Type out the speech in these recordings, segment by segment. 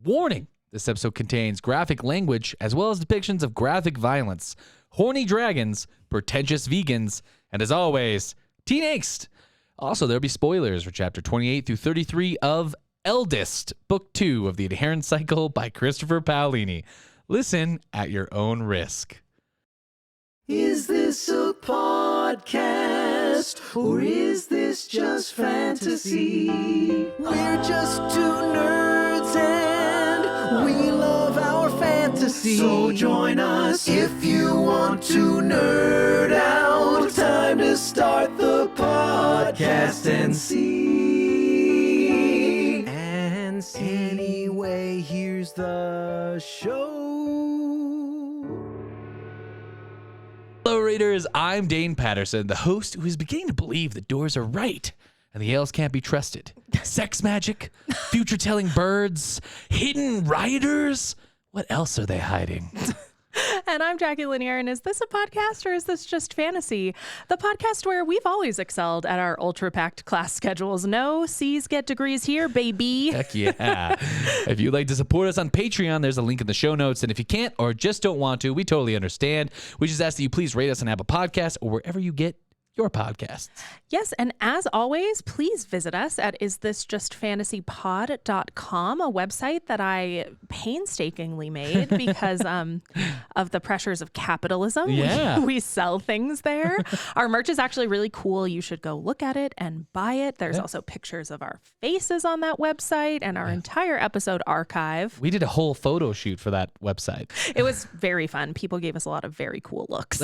Warning! This episode contains graphic language as well as depictions of graphic violence, horny dragons, pretentious vegans, and as always, teen angst. Also, there'll be spoilers for chapter 28 through 33 of Eldest, book 2 of the Adherence Cycle by Christopher Paolini. Listen at your own risk. Is this a podcast, or is this just fantasy? We're just two nerds and we love our fantasy. So join us if you want to nerd out. Time to start the podcast and see. And anyway, here's the show. Hello, Raiders. I'm Dane Patterson, the host who is beginning to believe the doors are right and the ales can't be trusted. Sex magic, future-telling birds, hidden riders. What else are they hiding? And I'm Jacqui Lanier, and is this a podcast or is this just fantasy? The podcast where we've always excelled at our ultra-packed class schedules. No C's get degrees here, baby. Heck yeah. If you'd like to support us on Patreon, there's a link in the show notes. And if you can't or just don't want to, we totally understand. We just ask that you please rate us on Apple Podcasts or wherever you get your podcasts. Yes, and as always, please visit us at isthisjustfantasypod.com, a website that I painstakingly made because of the pressures of capitalism. Yeah. We sell things there. Our merch is actually really cool. You should go look at it and buy it. There's also pictures of our faces on that website and our entire episode archive. We did a whole photo shoot for that website. It was very fun. People gave us a lot of very cool looks.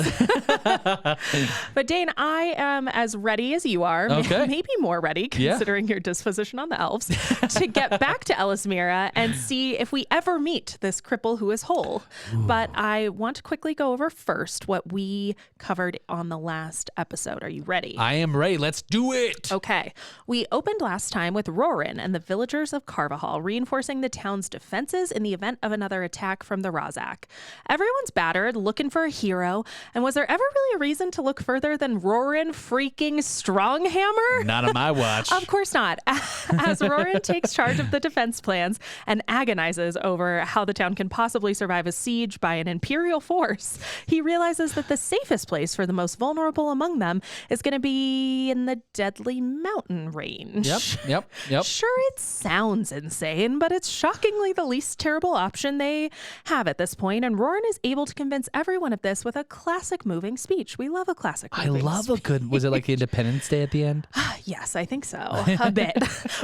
But Dane, I am as ready as you are, maybe more ready considering your disposition on the elves, to get back to Elismira and see if we ever meet this cripple who is whole. Ooh. But I want to quickly go over first what we covered on the last episode. Are you ready? I am ready. Let's do it. Okay. We opened last time with Roran and the villagers of Carvajal reinforcing the town's defenses in the event of another attack from the Razak. Everyone's battered, looking for a hero, and was there ever really a reason to look further than Roran freaking Stronghammer? Not on my watch. Of course not. As Roran takes charge of the defense plans and agonizes over how the town can possibly survive a siege by an imperial force, he realizes that the safest place for the most vulnerable among them is going to be in the deadly mountain range. Yep. Sure, it sounds insane, but it's shockingly the least terrible option they have at this point, and Roran is able to convince everyone of this with a classic moving speech. We love a classic moving speech. Good. Was it like Independence Day at the end? Yes, I think so. A bit.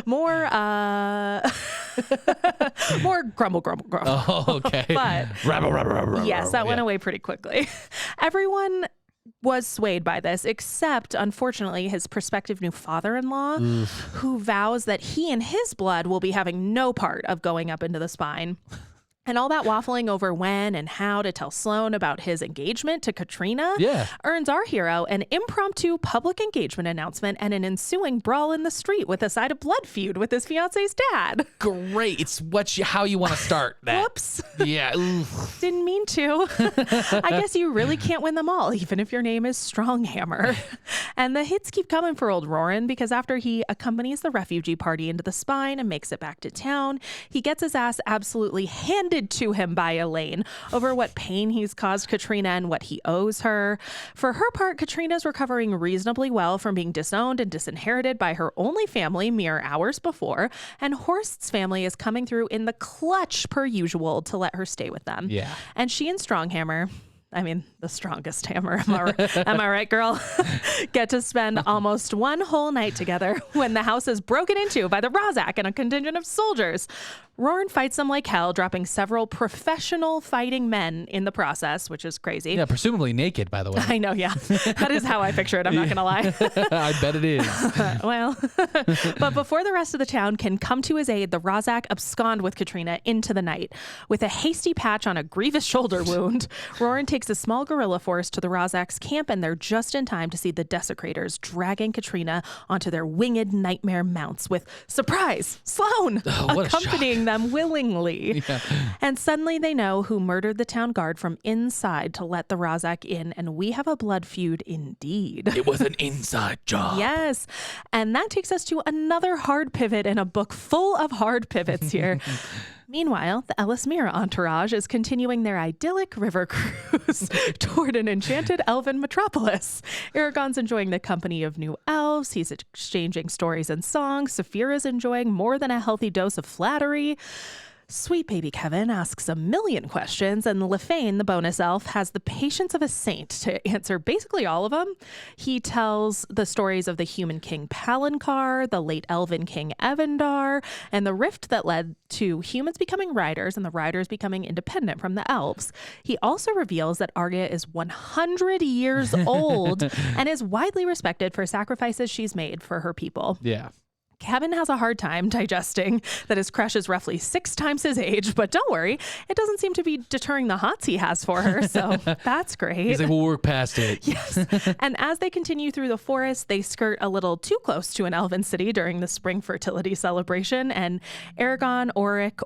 More grumble. Oh, okay. But yes, that went away pretty quickly. Everyone was swayed by this, except, unfortunately, his prospective new father-in-law, who vows that he and his blood will be having no part of going up into the spine. And all that waffling over when and how to tell Sloane about his engagement to Katrina earns our hero an impromptu public engagement announcement and an ensuing brawl in the street with a side of blood feud with his fiance's dad. Great. It's how you want to start that. Whoops. Yeah. Oof. Didn't mean to. I guess you really can't win them all, even if your name is Stronghammer. And the hits keep coming for old Roran because after he accompanies the refugee party into the spine and makes it back to town, he gets his ass absolutely handed to him by Elaine over what pain he's caused Katrina and what he owes her. For her part, Katrina's recovering reasonably well from being disowned and disinherited by her only family mere hours before, and Horst's family is coming through in the clutch per usual to let her stay with them. Yeah. And she and Stronghammer, I mean, the strongest hammer. Am I right, girl? Get to spend almost one whole night together when the house is broken into by the Razak and a contingent of soldiers. Roran fights them like hell, dropping several professional fighting men in the process, which is crazy. Yeah, presumably naked, by the way. I know, yeah. That is how I picture it. I'm not going to lie. I bet it is. Well, but before the rest of the town can come to his aid, the Razak abscond with Katrina into the night. With a hasty patch on a grievous shoulder wound, Roran takes a small guerrilla force to the Razak's camp, and they're just in time to see the desecrators dragging Katrina onto their winged nightmare mounts with, surprise, Sloane, accompanying them willingly. Yeah. And suddenly they know who murdered the town guard from inside to let the Razak in, and we have a blood feud indeed. It was an inside job. Yes. And that takes us to another hard pivot in a book full of hard pivots here. Meanwhile, the Ellesmere entourage is continuing their idyllic river cruise toward an enchanted elven metropolis. Aragorn's enjoying the company of new elves. He's exchanging stories and songs. Saphira's enjoying more than a healthy dose of flattery. Sweet baby Kevin asks a million questions, and Lefane, the bonus elf, has the patience of a saint to answer basically all of them. He tells the stories of the human king Palancar, the late elven king Evandar, and the rift that led to humans becoming riders and the riders becoming independent from the elves. He also reveals that Arya is 100 years old and is widely respected for sacrifices she's made for her people. Yeah. Kevin has a hard time digesting that his crush is roughly 6 times his age, but don't worry, it doesn't seem to be deterring the hots he has for her, so that's great. He's like, we'll work past it. Yes. And as they continue through the forest, they skirt a little too close to an elven city during the spring fertility celebration, and Aragorn,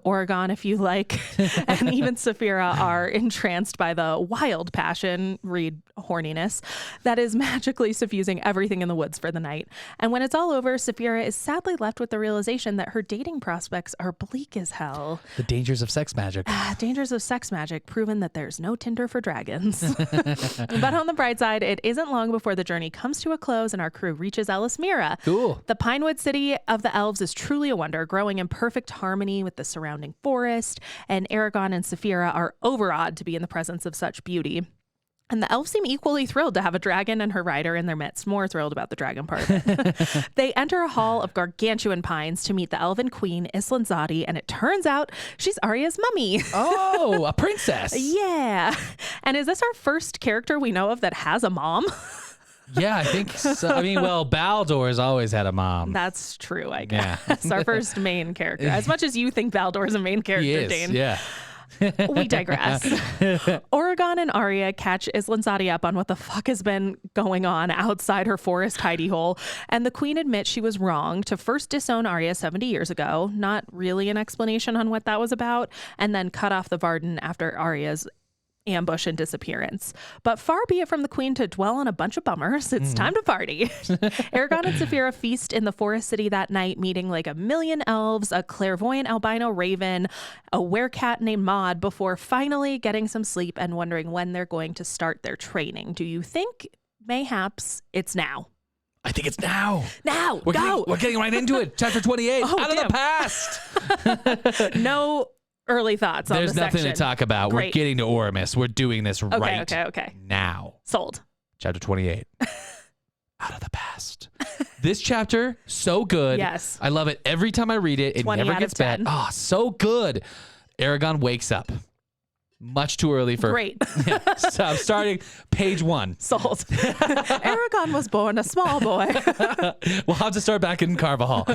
Oregon, if you like, and even Saphira are entranced by the wild passion, read horniness, that is magically suffusing everything in the woods for the night. And when it's all over, Saphira is sadly left with the realization that her dating prospects are bleak as hell. The dangers of sex magic. Dangers of sex magic, proven that there's no Tinder for dragons. But on the bright side, it isn't long before the journey comes to a close and our crew reaches Ellesmere. Cool. The Pinewood City of the Elves is truly a wonder, growing in perfect harmony with the surrounding forest, and Aragorn and Saphira are overawed to be in the presence of such beauty. And the elves seem equally thrilled to have a dragon and her rider in their midst. More thrilled about the dragon part. They enter a hall of gargantuan pines to meet the elven queen, Islandzadi, and it turns out she's Arya's mummy. Oh, a princess. Yeah. And is this our first character we know of that has a mom? Yeah, I think so. I mean, well, Baldur has always had a mom. That's true, I guess. Our first main character. As much as you think Baldur is a main character, He is, Dane. yeah. We digress. Oregon and Arya catch Islandzadi up on what the fuck has been going on outside her forest hidey hole, and the queen admits she was wrong to first disown Arya 70 years ago, not really an explanation on what that was about, and then cut off the Varden after Arya's ambush and disappearance. But far be it from the queen to dwell on a bunch of bummers. It's time to party. Aragorn and Saphira feast in the forest city that night, meeting like a million elves, a clairvoyant albino raven, a werecat named Maud, before finally getting some sleep and wondering when they're going to start their training. Do you think mayhaps it's now? I think it's now. Now, We're getting right into it. Chapter 28, Oh, out of damn. the past. No early thoughts on There's this nothing section. to talk about. Great. We're getting to Oramus. We're doing this right Okay. now. Sold. Chapter 28, out of the past. This chapter, so good. Yes. I love it. Every time I read it, it 20 never out gets of bad. 10. Oh, so good. Aragorn wakes up. Much too early for... Great. Yeah, so I'm starting page 1. Sold. Aragorn was born a small boy. We'll have to start back in Carvajal.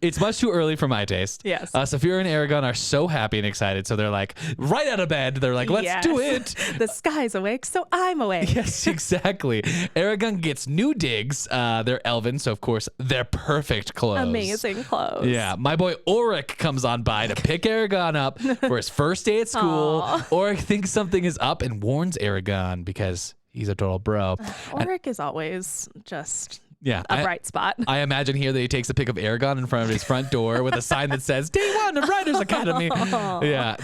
It's much too early for my taste. Yes. Saphira and Aragorn are so happy and excited. So they're like, right out of bed. They're like, let's do it. The sky's awake, so I'm awake. Yes, exactly. Aragorn gets new digs. They're elven, so of course they're perfect clothes. Amazing clothes. Yeah, my boy Oric comes on by to pick Aragorn up for his first day at school. Aw. Oric thinks something is up and warns Aragorn because he's a total bro. Ulrich is always just Yeah, a bright spot. I imagine here that he takes a pic of Aragorn in front of his front door with a sign that says Day 1 of Riders Academy. Yeah,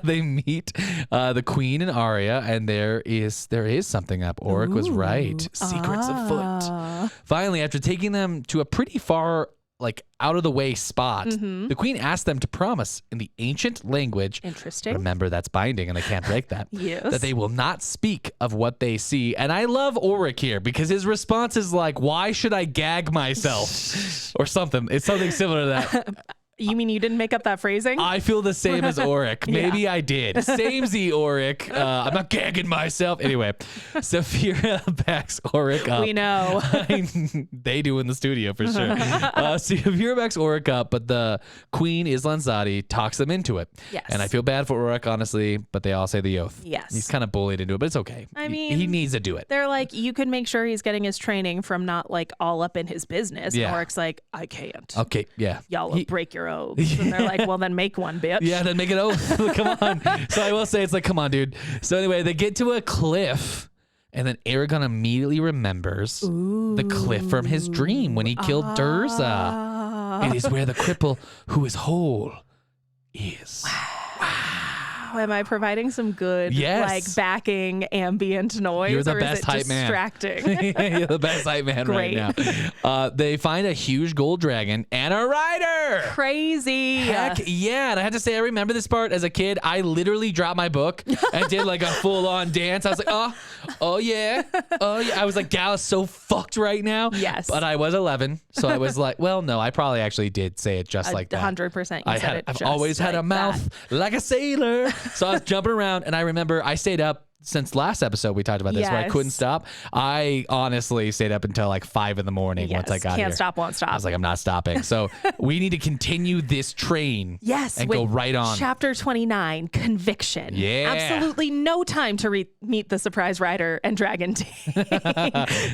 they meet the Queen and Arya, and there is something up. Oric was right. Secrets afoot. Finally, after taking them to a pretty far, like, out of the way spot, the Queen asked them to promise in the ancient language. Interesting. Remember, that's binding, and they can't break that. Yes. That they will not speak of what they see. And I love Oric here because his response is like, "Why should I gag myself?" or something. It's something similar to that. You mean you didn't make up that phrasing? I feel the same as Oric. Maybe I did. Samey Oric. I'm not gagging myself. Anyway, Saphira backs Oric up. We know. They do in the studio for sure. Saphira backs Oric up, but the Queen Islandzadi talks them into it. Yes. And I feel bad for Oric, honestly, but they all say the oath. Yes. He's kind of bullied into it, but it's okay. I mean, he needs to do it. They're like, you can make sure he's getting his training from not like all up in his business. Yeah. And Oric's like, I can't. Okay, yeah. Y'all will break your oaths. And they're like, well, then make one, bitch. Yeah, then make an oath. Come on. So I will say, it's like, come on, dude. So anyway, they get to a cliff, and then Aragorn immediately remembers the cliff from his dream when he killed Durza. It is where the cripple who is whole is. Oh, am I providing some good Yes. like backing ambient noise? You're the or best is it hype man. distracting? You're the best hype man Great. right now. They find a huge gold dragon and a rider. Crazy. Heck yeah. And I have to say, I remember this part as a kid. I literally dropped my book and did like a full on dance. I was like, oh yeah. Oh yeah. I was like, Gal is so fucked right now. Yes. But I was 11. So I was like, well, no, I probably actually did say it just like that. 100%. I've always had a mouth like a sailor. So I was jumping around, and I remember I stayed up since last episode we talked about this, where I Yes. couldn't stop. I honestly stayed up until like 5 a.m. once I got here. Can't stop, won't stop. I was like, I'm not stopping. So we need to continue this train. Yes, and with go right on. Chapter 29, Conviction. Yeah. Absolutely no time to meet the surprise rider and dragon team.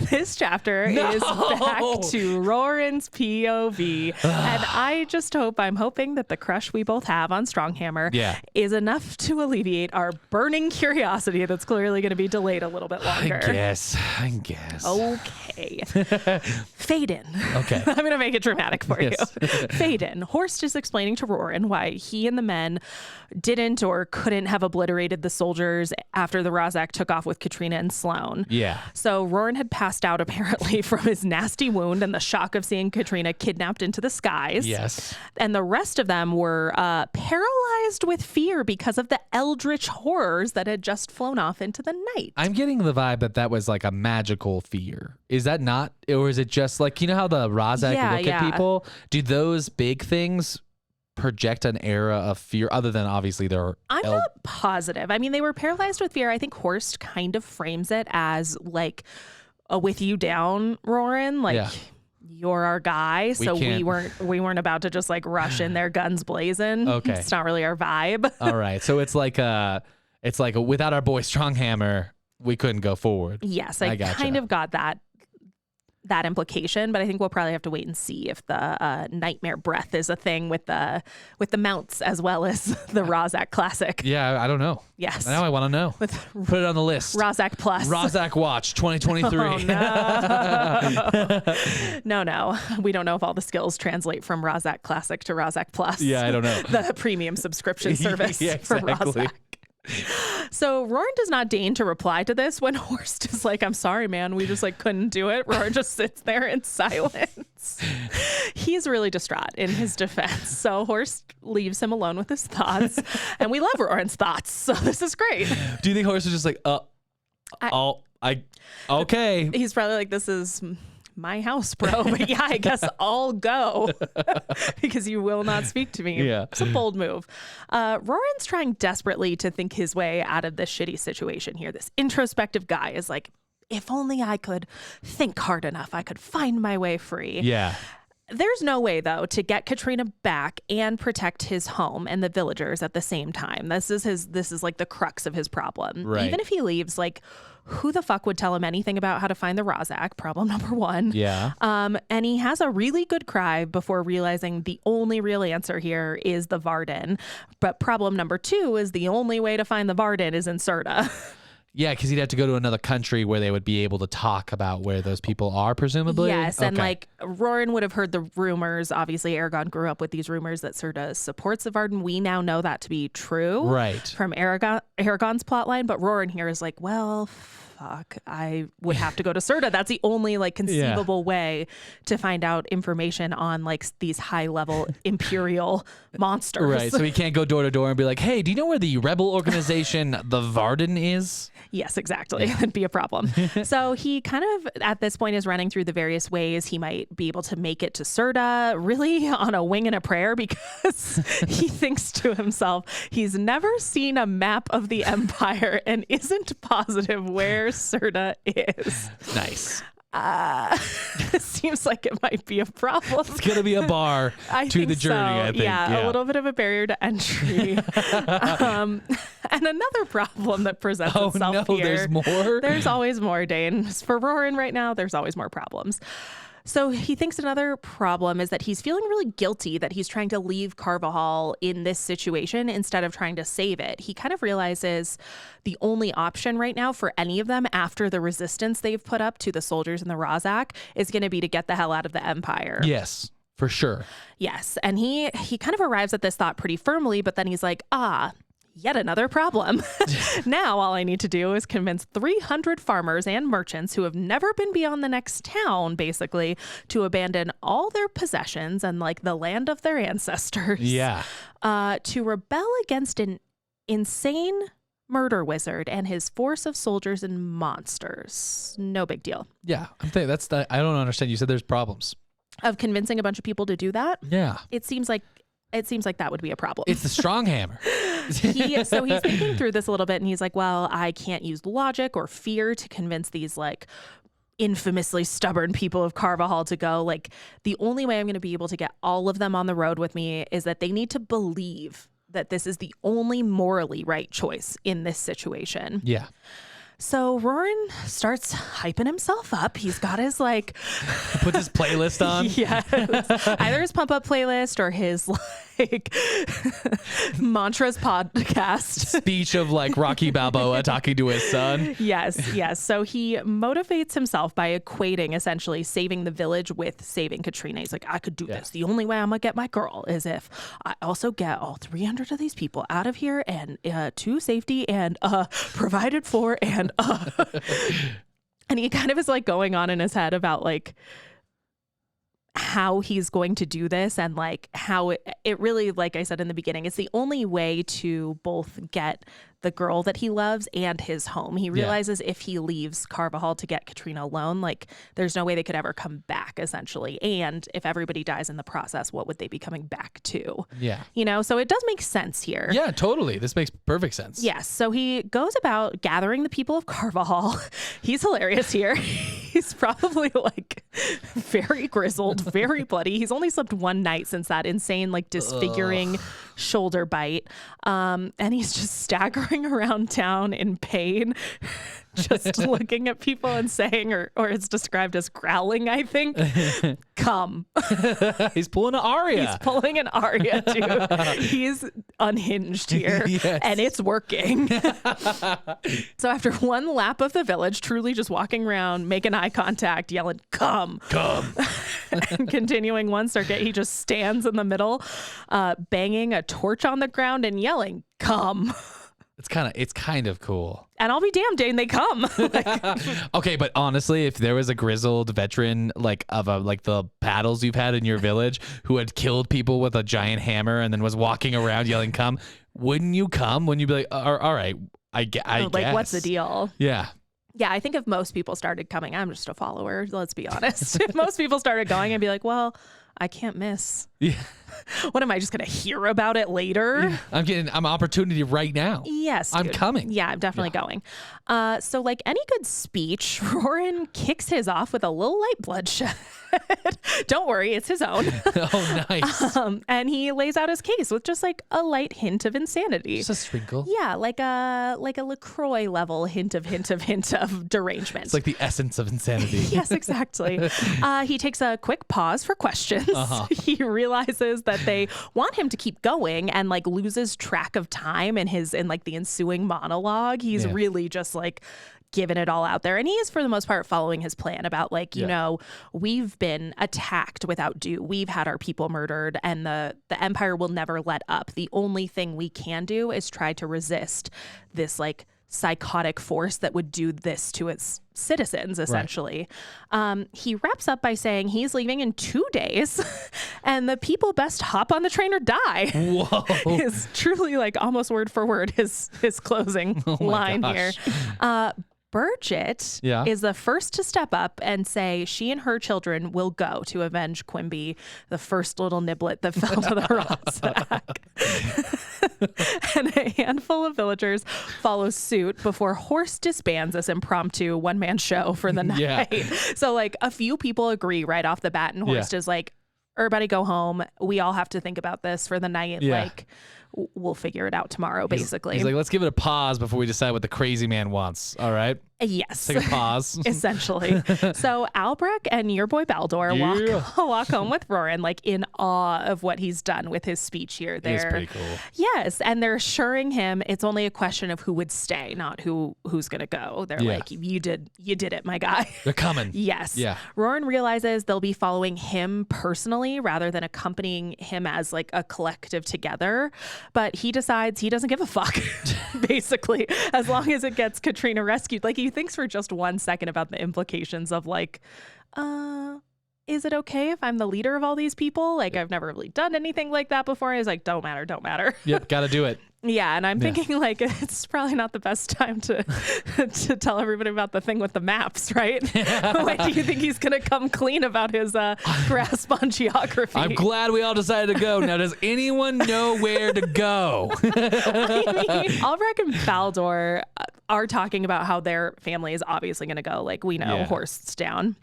This chapter is back to Roran's POV. And I'm hoping that the crush we both have on Stronghammer is enough to alleviate our burning curiosity that's clearly going to be delayed a little bit longer. I guess. Okay. Fade in. Okay. I'm going to make it dramatic for Yes. you. Fade in. Horst is explaining to Roran why he and the men didn't or couldn't have obliterated the soldiers after the Rozak took off with Katrina and Sloane. Yeah. So Roran had passed out apparently from his nasty wound and the shock of seeing Katrina kidnapped into the skies. Yes. And the rest of them were paralyzed with fear because of the eldritch horrors that had just flown off into the night. I'm getting the vibe that was like a magical fear. Is that not? Or is it just like, you know how the Rozak look at people? Do those big things project an era of fear other than obviously they're I'm not positive. I mean, they were paralyzed with fear. I think Horst kind of frames it as like a with you down, Roran. Like you're our guy. So we weren't about to just like rush in there guns blazing. Okay. It's not really our vibe. All right. So it's like without our boy Stronghammer, we couldn't go forward. Yes, I gotcha. kind of got that implication, but I think we'll probably have to wait and see if the nightmare breath is a thing with the mounts as well as the Rozak Classic. Yeah, I don't know. Yes. Now I want to know. Put it on the list. Rozak Plus. Rozak Watch 2023. Oh, no. We don't know if all the skills translate from Rozak Classic to Rozak Plus. Yeah, I don't know. The premium subscription service Yeah, for exactly. Rozak. So Roran does not deign to reply to this when Horst is like, I'm sorry, man. We just like couldn't do it. Roran just sits there in silence. He's really distraught in his defense. So Horst leaves him alone with his thoughts. And we love Roran's thoughts. So this is great. Do you think Horst is just like, okay. He's probably like, this is my house, bro. But yeah, I guess I'll go because you will not speak to me. Yeah. It's a bold move. Roran's trying desperately to think his way out of this shitty situation here. This introspective guy is like, if only I could think hard enough, I could find my way free. Yeah. There's no way, though, to get Katrina back and protect his home and the villagers at the same time. This is like the crux of his problem. Right. Even if he leaves, like, who the fuck would tell him anything about how to find the Rozak? Problem number one. Yeah. And he has a really good cry before realizing the only real answer here is the Varden. But problem number two is the only way to find the Varden is in Serta. Yeah, because he'd have to go to another country where they would be able to talk about where those people are, presumably. Yes, and Okay. like Roran would have heard the rumors. Obviously, Aragon grew up with these rumors that Serta supports the Varden. We now know that to be true, Right. from Aragon's plotline. But Roran here is like, well, fuck, I would have to go to Serta. That's the only like conceivable way to find out information on like these high level imperial monsters. Right. So he can't go door to door and be like, hey, do you know where the rebel organization, the Varden, is? Yes, exactly. That'd be a problem. So he kind of, at this point, is running through the various ways he might be able to make it to Serta, really on a wing and a prayer, because he thinks to himself, he's never seen a map of the Empire and isn't positive where Serta is. Nice. Seems like it might be a problem. It's going to be a bar to the journey, I think. Yeah, a little bit of a barrier to entry. And another problem that presents itself here. There's more? There's always more, Dane. For Roran right now, there's always more problems. So he thinks another problem is that he's feeling really guilty that he's trying to leave Carvajal in this situation instead of trying to save it. He kind of realizes the only option right now for any of them after the resistance they've put up to the soldiers in the Rozak is going to be to get the hell out of the Empire. Yes, For sure. Yes. And he kind of arrives at this thought pretty firmly, but then he's like, yet another problem. Now all I need to do is convince 300 farmers and merchants who have never been beyond the next town, basically, to abandon all their possessions and like the land of their ancestors. Yeah. To rebel against an insane murder wizard and his force of soldiers and monsters. No big deal. Yeah. I don't understand. You said there's problems. Of convincing a bunch of people to do that? Yeah. It seems like that would be a problem. It's the strong hammer. So he's thinking through this a little bit and he's like, well, I can't use logic or fear to convince these like infamously stubborn people of Carvajal to go. Like the only way I'm going to be able to get all of them on the road with me is that they need to believe that this is the only morally right choice in this situation. Yeah. So Roran starts hyping himself up. He's got his like... Puts his playlist on. Yes. Either his pump up playlist or his like mantras podcast. Speech of like Rocky Balboa talking to his son. Yes. So he motivates himself by equating essentially saving the village with saving Katrina. He's like, I could do this. The only way I'm going to get my girl is if I also get all 300 of these people out of here and to safety and provided for and and he kind of is like going on in his head about like how he's going to do this and like how it really, like I said in the beginning, it's the only way to both get the girl that he loves and his home. He realizes if he leaves Carvajal to get Katrina alone, like there's no way they could ever come back essentially. And if everybody dies in the process, what would they be coming back to? Yeah. You know, so it does make sense here. Yeah, totally. This makes perfect sense. Yes. So he goes about gathering the people of Carvajal. He's hilarious here. He's probably like very grizzled, very bloody. He's only slept one night since that insane, like disfiguring shoulder bite. And he's just staggering around town in pain, just looking at people and saying, or it's described as growling, I think, come. He's pulling an aria. He's pulling an aria, dude. He's unhinged here, and it's working. So after one lap of the village, truly just walking around, making eye contact, yelling, come. And continuing one circuit, he just stands in the middle, banging a torch on the ground and yelling, come. It's kind of cool. And I'll be damned, Dane, they come. Okay, but honestly, if there was a grizzled veteran like the paddles you've had in your village who had killed people with a giant hammer and then was walking around yelling "come," wouldn't you come? Wouldn't you be like, all right, I guess. Like, what's the deal? Yeah. Yeah, I think if most people started coming, I'm just a follower, let's be honest. If most people started going, I'd be like, well, I can't miss. Yeah. What am I just going to hear about it later? I'm getting opportunity right now. Yes, I'm dude. coming. Yeah, I'm definitely going. So like any good speech, Roran kicks his off with a little light bloodshed. Don't worry, it's his own. Oh, nice. And he lays out his case with just like a light hint of insanity. Just a sprinkle. Yeah, like a LaCroix level hint of derangement. It's like the essence of insanity. Yes, exactly. He takes a quick pause for questions. He realizes that they want him to keep going and like loses track of time in like the ensuing monologue. He's really just like giving it all out there. And he is, for the most part, following his plan about like, you know, we've been attacked without due. We've had our people murdered and the Empire will never let up. The only thing we can do is try to resist this like psychotic force that would do this to its citizens, essentially. Right. He wraps up by saying he's leaving in 2 days and the people best hop on the train or die. Whoa. Is truly like almost word for word his closing line here. Bridget is the first to step up and say she and her children will go to avenge Quimby, the first little niblet that fell to the Rossback. And a handful of villagers follow suit before Horse disbands this impromptu one-man show for the night. So like a few people agree right off the bat and Horst is like, everybody go home. We all have to think about this for the night. Like, we'll figure it out tomorrow, basically. He's like, let's give it a pause before we decide what the crazy man wants. All right. Yes. Take a pause. Essentially. So Albrecht and your boy Baldur walk home with Roran, like in awe of what he's done with his speech here. It's pretty cool. Yes, and they're assuring him it's only a question of who would stay, not who's gonna go. They're like, you did it, my guy. They're coming. Yes. Yeah. Roran realizes they'll be following him personally rather than accompanying him as like a collective together. But he decides he doesn't give a fuck, basically, as long as it gets Katrina rescued. Like, he thinks for just 1 second about the implications of like, is it okay if I'm the leader of all these people? Like, I've never really done anything like that before. He's like, don't matter. Yep, gotta do it. Yeah, and I'm thinking like it's probably not the best time to to tell everybody about the thing with the maps, right? Like, do you think he's gonna come clean about his grasp on geography? I'm glad we all decided to go. Now, does anyone know where to go? I mean, Albrecht and Baldur are talking about how their family is obviously gonna go. Like, we know, Horst's down.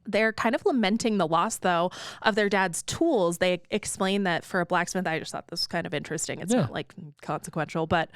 They're kind of lamenting the loss, though, of their dad's tools. They explain that for a blacksmith, I just thought this was kind of interesting. It's not like consequential, but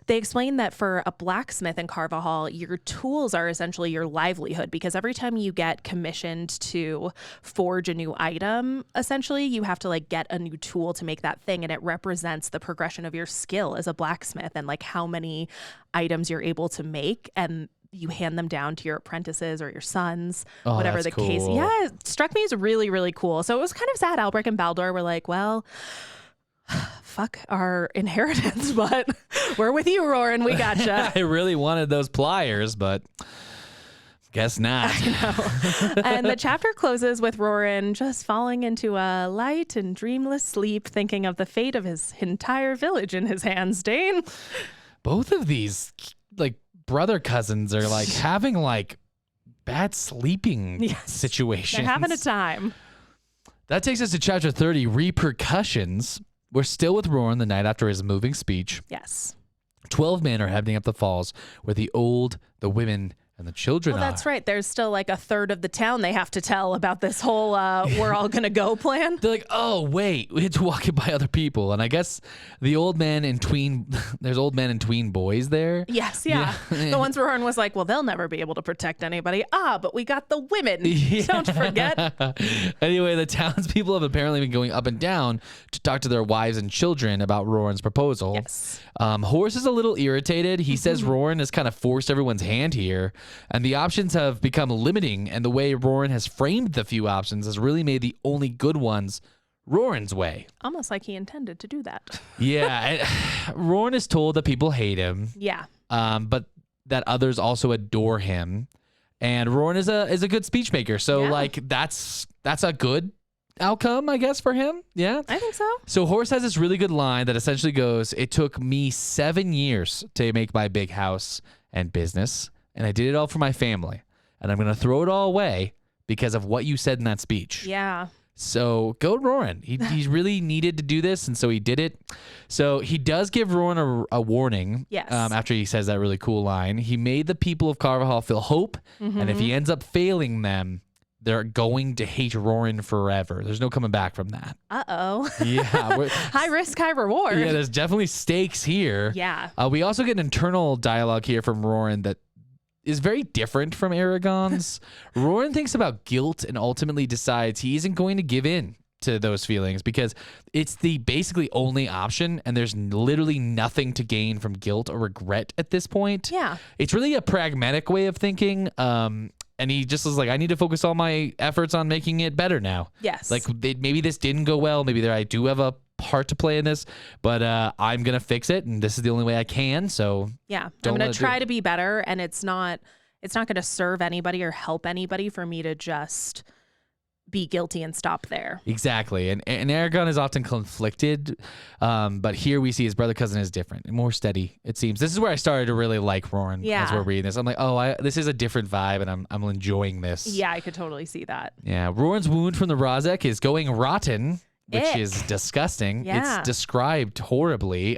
they explain that for a blacksmith in Carvajal, your tools are essentially your livelihood, because every time you get commissioned to forge a new item, essentially, you have to like get a new tool to make that thing. And it represents the progression of your skill as a blacksmith and like how many items you're able to make. And you hand them down to your apprentices or your sons, whatever the case. Yeah, it struck me as really, really cool. So it was kind of sad. Albrecht and Baldur were like, well, fuck our inheritance, but we're with you, Roran. We gotcha. I really wanted those pliers, but guess not. I know. And the chapter closes with Roran just falling into a light and dreamless sleep, thinking of the fate of his entire village in his hands, Dane. Both of these, like, brother cousins are like having like bad sleeping situations. They're having a time. That takes us to chapter 30, repercussions. We're still with Roran the night after his moving speech. Yes. 12 men are heading up the falls where the old, the women, and the children are. That's right. There's still like a third of the town they have to tell about this whole we're all going to go plan. They're like, oh, wait, we had to walk it by other people. And I guess the old men and there's old men and tween boys there. Yes, yeah. The ones where Roran was like, well, they'll never be able to protect anybody. But we got the women. Yeah. Don't forget. Anyway, the townspeople have apparently been going up and down to talk to their wives and children about Roran's proposal. Yes. Horst is a little irritated. He says Roran has kind of forced everyone's hand here. And the options have become limiting, and the way Roran has framed the few options has really made the only good ones Roran's way. Almost like he intended to do that. Yeah. Roran is told that people hate him. Yeah. But that others also adore him. And Roran is a good speech maker. So like that's a good outcome, I guess, for him. Yeah. I think so. So Horst has this really good line that essentially goes, it took me 7 years to make my big house and business. And I did it all for my family. And I'm going to throw it all away because of what you said in that speech. Yeah. So go Roran. He really needed to do this, and so he did it. So he does give Roran a warning. Yes. After he says that really cool line. He made the people of Carvajal feel hope. And if he ends up failing them, they're going to hate Roran forever. There's no coming back from that. Uh-oh. Yeah. High risk, high reward. Yeah, there's definitely stakes here. Yeah. We also get an internal dialogue here from Roran that is very different from Aragon's. Roran thinks about guilt and ultimately decides he isn't going to give in to those feelings because it's the basically only option, and there's literally nothing to gain from guilt or regret at this point. Yeah. It's really a pragmatic way of thinking. And he just was like, I need to focus all my efforts on making it better now. Yes. Like maybe this didn't go well. Maybe I do have a part to play in this, but I'm gonna fix it, and this is the only way I can. So yeah, I'm gonna try to be better, and it's not gonna serve anybody or help anybody for me to just be guilty and stop there. Exactly. And Aragon is often conflicted, but here we see his brother cousin is different and more steady, it seems. This is where I started to really like Roran as we're reading this. I'm like, this is a different vibe, and I'm enjoying this. Yeah, I could totally see that. Yeah, Roran's wound from the Rozek is going rotten. which is disgusting. Yeah. It's described horribly.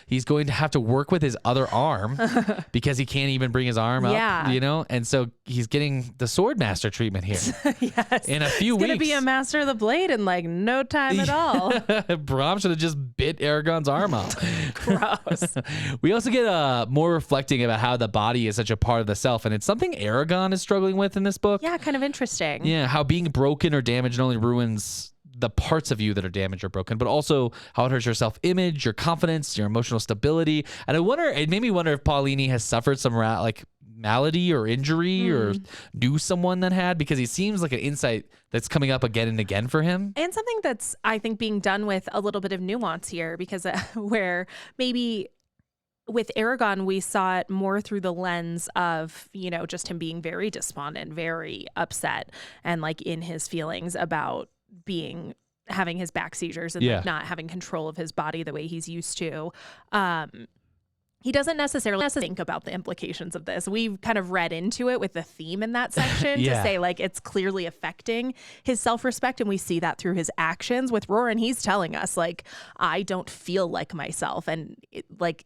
He's going to have to work with his other arm because he can't even bring his arm up, you know? And so he's getting the sword master treatment here. Yes. In a few He's weeks. going to be a master of the blade in like no time at all. Brom should have just bit Aragon's arm off. Gross. We also get more reflecting about how the body is such a part of the self, and it's something Aragon is struggling with in this book. Yeah, kind of interesting. Yeah, how being broken or damaged not only ruins the parts of you that are damaged or broken, but also how it hurts your self-image, your confidence, your emotional stability. And it made me wonder if Paolini has suffered some malady or injury or knew someone that had, because he seems like an insight that's coming up again and again for him. And something that's, I think, being done with a little bit of nuance here, because where maybe with Aragon, we saw it more through the lens of, you know, just him being very despondent, very upset, and like in his feelings about having his back seizures and like not having control of his body the way he's used to. He doesn't necessarily think about the implications of this. We've kind of read into it with the theme in that section to say like it's clearly affecting his self-respect, and we see that through his actions. With Roran, he's telling us like, I don't feel like myself, and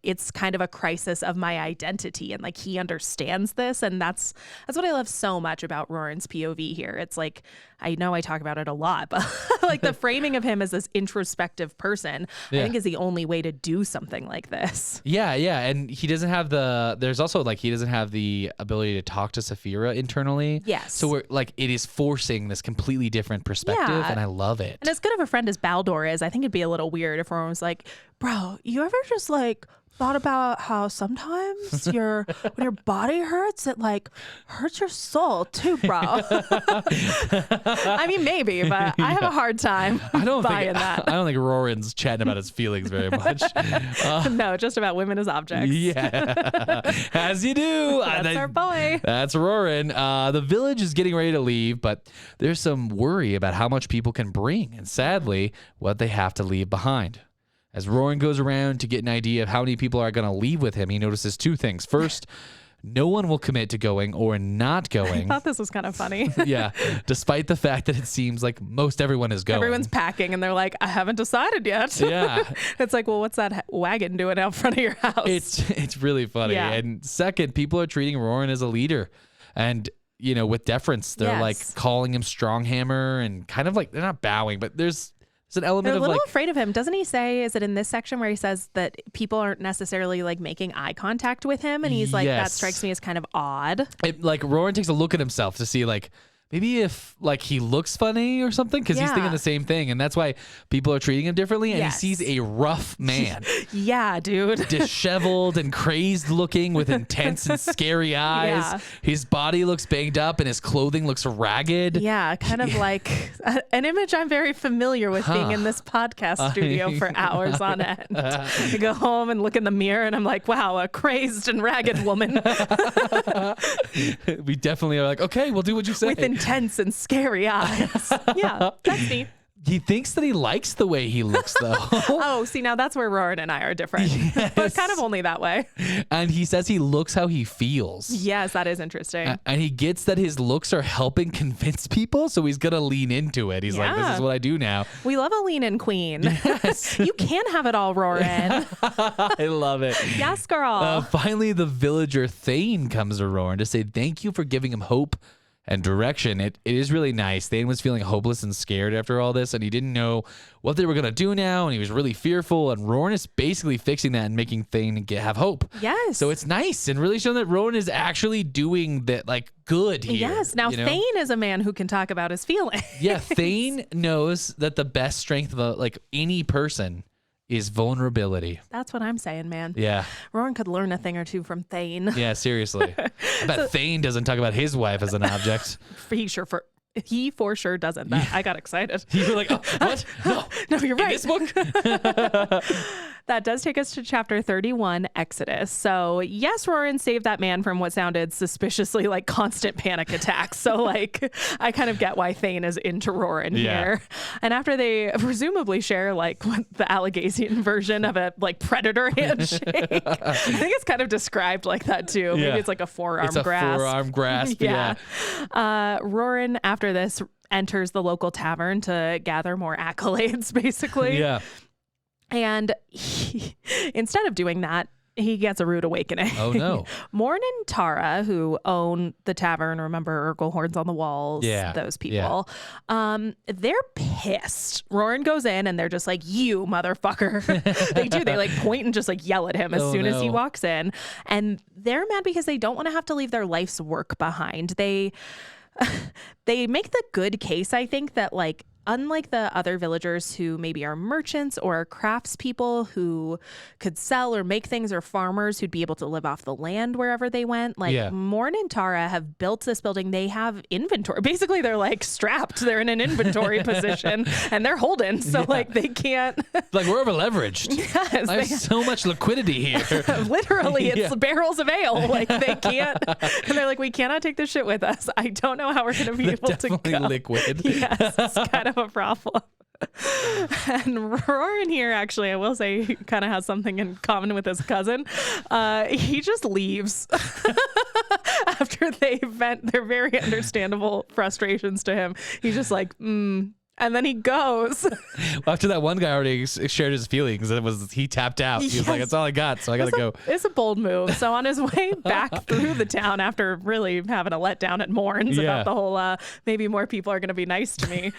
it's kind of a crisis of my identity, and like he understands this, and that's what I love so much about Roran's POV here. It's like, I know I talk about it a lot, but like the framing of him as this introspective person, I think is the only way to do something like this. Yeah. And he doesn't have there's also like, he doesn't have the ability to talk to Saphira internally. Yes. So we're like, it is forcing this completely different perspective, and I love it. And as good of a friend as Baldur is, I think it'd be a little weird if Roran was like, bro, you ever just like thought about how sometimes when your body hurts, it like hurts your soul too, bro? I mean, maybe, but I have a hard time buying that. I don't think Roran's chatting about his feelings very much. No, just about women as objects. Yeah, as you do. That's our boy. That's Roran. The village is getting ready to leave, but there's some worry about how much people can bring, and sadly, what they have to leave behind. As Roran goes around to get an idea of how many people are going to leave with him, he notices two things. First, no one will commit to going or not going. I thought this was kind of funny. Yeah, despite the fact that it seems like most everyone is going. Everyone's packing, and they're like, I haven't decided yet. Yeah. It's like, well, what's that wagon doing out front of your house? It's really funny. Yeah. And second, people are treating Roran as a leader. And, you know, with deference, they're like calling him Stronghammer, and kind of like, they're not bowing, but there's an element They're of a little like, afraid of him. Doesn't he say, is it in this section where he says that people aren't necessarily like making eye contact with him? And he's like, that strikes me as kind of odd. Like Roran takes a look at himself to see like, maybe if like he looks funny or something, because he's thinking the same thing, and that's why people are treating him differently. And he sees a rough man. Yeah, dude. Disheveled and crazed looking with intense and scary eyes. Yeah. His body looks banged up and his clothing looks ragged. Yeah, kind of like an image I'm very familiar with, being in this podcast studio for hours on end. I go home and look in the mirror and I'm like, wow, a crazed and ragged woman. We definitely are like, okay, we'll do what you say. With intense and scary eyes. Yeah, that's neat. He thinks that he likes the way he looks, though. Oh, see, now that's where Roran and I are different. Yes. But kind of only that way. And he says he looks how he feels. Yes, that is interesting. And he gets that his looks are helping convince people, so he's going to lean into it. He's like, this is what I do now. We love a lean-in queen. Yes. You can have it all, Roran. I love it. Yes, girl. Finally, the villager Thane comes to Roran to say thank you for giving him hope and direction. It is really nice. Thane was feeling hopeless and scared after all this, and he didn't know what they were going to do now, and he was really fearful, and Roran is basically fixing that and making Thane have hope. Yes. So it's nice and really showing that Roran is actually doing that, like, good here. Yes. Now, Thane is a man who can talk about his feelings. Yeah, Thane knows that the best strength of any person is vulnerability. That's what I'm saying, man. Yeah. Roran could learn a thing or two from Thane. Yeah, seriously. I bet Thane doesn't talk about his wife as an object. He for sure doesn't. I got excited. You were like, oh, what? No, you're right. In this book? That does take us to chapter 31, Exodus. So yes, Roran saved that man from what sounded suspiciously like constant panic attacks. So like, I kind of get why Thane is into Roran here. And after they presumably share like the Alleghasian version of a like predator handshake, I think it's kind of described like that too. Maybe it's like a forearm grasp. Forearm grasp. Roran after this enters the local tavern to gather more accolades, basically. Yeah. And instead of doing that, he gets a rude awakening. Oh, no. Morn and Tara, who own the tavern, remember Urkel Horns on the Walls, those people, they're pissed. Roran goes in and they're just like, you motherfucker. They do. They like point and just like yell at him as soon as he walks in. And they're mad because they don't want to have to leave their life's work behind. They make the good case, I think, that like, unlike the other villagers who maybe are merchants or craftspeople who could sell or make things, or farmers who'd be able to live off the land wherever they went, like Morn and Tara have built this building. They have inventory. Basically, they're like strapped. They're in an inventory position and they're holding. So like they can't. Like we're over leveraged. Yes, I have so much liquidity here. Literally, it's barrels of ale. Like they can't. And they're like, we cannot take this shit with us. I don't know how we're going to be able to go. Definitely liquid. Yes, it's kind of a problem. And Roran here, actually, I will say, he kind of has something in common with his cousin. He just leaves after they vent their very understandable frustrations to him. He's just like, and then he goes. After that one guy already shared his feelings, he tapped out. He was like, that's all I got, so I got to go. It's a bold move. So on his way back through the town, after really having a letdown at Morn's about the whole, maybe more people are going to be nice to me,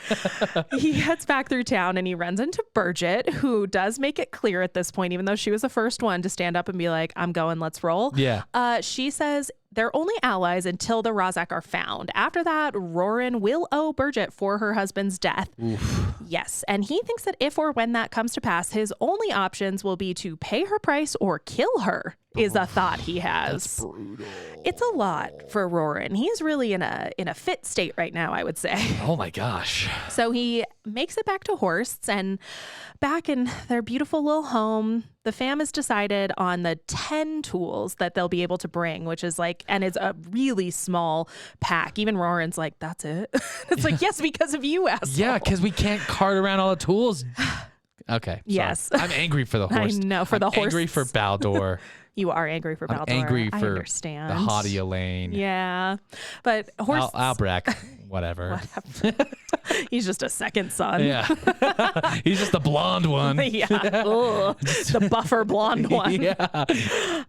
he heads back through town and he runs into Bridget, who does make it clear at this point, even though she was the first one to stand up and be like, I'm going, let's roll. Yeah. She says, they're only allies until the Razak are found. After that, Roran will owe Bridget for her husband's death. Oof. Yes, and he thinks that if or when that comes to pass, his only options will be to pay her price or kill her, is a thought he has. That's brutal. It's a lot for Roran. He's really in a fit state right now, I would say. Oh my gosh. So he makes it back to Horsts, and back in their beautiful little home, the fam has decided on the 10 tools that they'll be able to bring, which is like, and it's a really small pack. Even Roran's like, that's it. It's like, yes, because of you, asshole. Yeah, because we can't cart around all the tools. Okay. Sorry. Yes. I'm angry for the horse. I know, for the horse. Angry for Baldur. You are angry for Baldur. I'm angry I for understand. the haughty Elaine. Yeah. But Horst... Albrecht. Whatever. He's just a second son. Yeah. He's just the blonde one. Yeah. Ugh. The buffer blonde one. Yeah.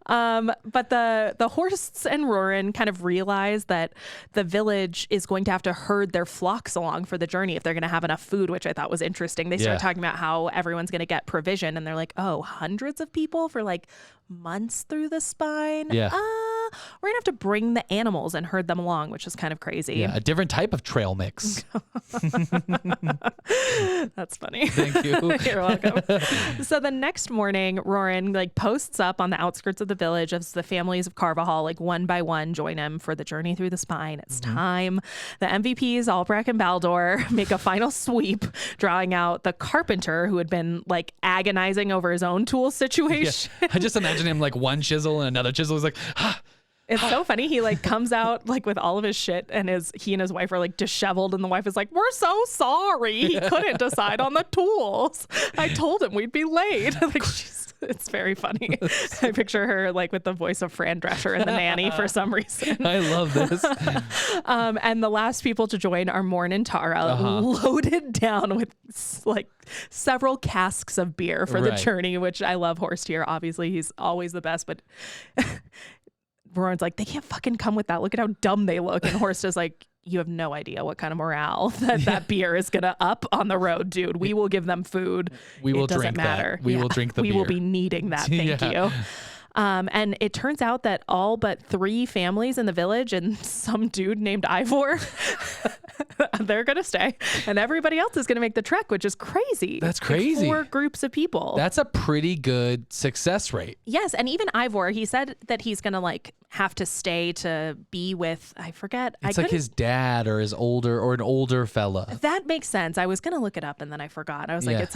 But the Horsts and Roran kind of realize that the village is going to have to herd their flocks along for the journey if they're going to have enough food, which I thought was interesting. They start talking about how everyone's going to get provision, and they're like, oh, hundreds of people for like months through the spine? Yeah. We're gonna have to bring the animals and herd them along, which is kind of crazy. Yeah, a different type of trail mix. That's funny. Thank you. You're welcome. So the next morning, Roran like posts up on the outskirts of the village as the families of Carvajal, like one by one, join him for the journey through the spine. It's time. The MVPs, Albrecht and Baldur, make a final sweep, drawing out the carpenter who had been like agonizing over his own tool situation. Yeah. I just imagine him like one chisel and another chisel. He's like, It's so funny. He like comes out like with all of his shit, and he and his wife are like disheveled, and the wife is like, we're so sorry. He couldn't decide on the tools. I told him we'd be late. Like it's very funny. I picture her like with the voice of Fran Drescher in The Nanny for some reason. I love this. And the last people to join are Morn and Tara, loaded down with like several casks of beer for the journey, which I love Horst here. Obviously, he's always the best, but Roran's like, they can't fucking come with that. Look at how dumb they look. And Horst is like, you have no idea what kind of morale that beer is going to up on the road, dude. We will give them food. We will doesn't drink matter. that. We will drink the beer. We will be needing that. Thank you. And it turns out that all but 3 families in the village and some dude named Ivor, they're going to stay. And everybody else is going to make the trek, which is crazy. That's crazy. Like 4 groups of people. That's a pretty good success rate. Yes. And even Ivor, he said that he's going to like have to stay to be with, I forget. It's like his dad or an older fella. That makes sense. I was going to look it up and then I forgot. I was like, it's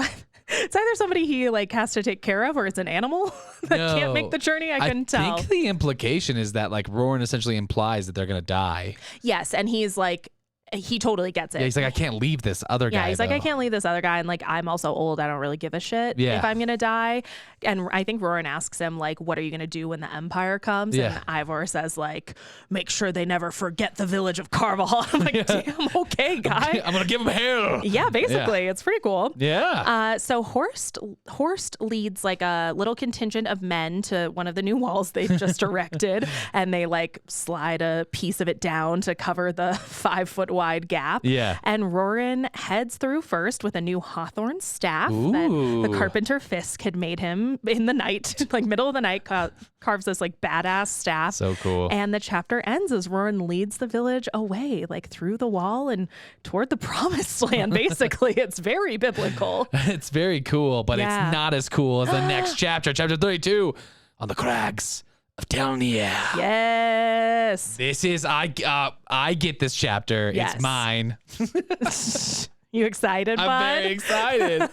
either somebody he like has to take care of or it's an animal that can't make the journey. I couldn't tell. I think the implication is that like Roran essentially implies that they're going to die. Yes. And he's like, he totally gets it. Yeah, he's like, I can't leave this other guy. Yeah, he's like, I can't leave this other guy. And like, I'm also old. I don't really give a shit if I'm going to die. And I think Roran asks him, like, what are you going to do when the Empire comes? Yeah. And Ivor says, like, make sure they never forget the village of Carvajal. I'm like, damn, okay, guy. I'm going to give him hell. Yeah, basically. It's pretty cool. Yeah. So Horst leads like a little contingent of men to one of the new walls they've just erected. And they like slide a piece of it down to cover the 5-foot wide gap. Yeah. And Roran heads through first with a new hawthorn staff that the carpenter Fisk had made him in the night, like middle of the night, carves this like badass staff. So cool. And the chapter ends as Roran leads the village away, like through the wall and toward the promised land. Basically, it's very biblical. It's very cool, but it's not as cool as the next chapter, chapter 32, on the crags of Telnia. Yes. This is I get this chapter. Yes. It's mine. You excited, bud? I'm very excited.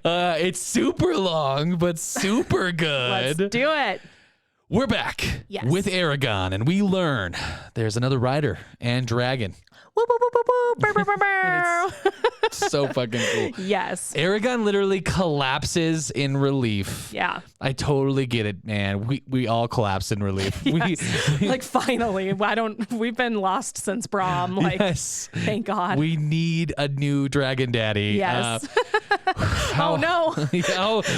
It's super long, but super good. Let's do it. We're back Yes. with Aragon, and we learn there's another rider and dragon. Woo, woo, woo, woo, woo. Bow, bow, bow, bow. So fucking cool. Yes. Aragon literally collapses in relief. Yeah. I totally get it, man. We all collapse in relief. Yes. Like finally, we've been lost since Brahm. Like, yes. thank God. We need a new dragon daddy. Yes. Oh no.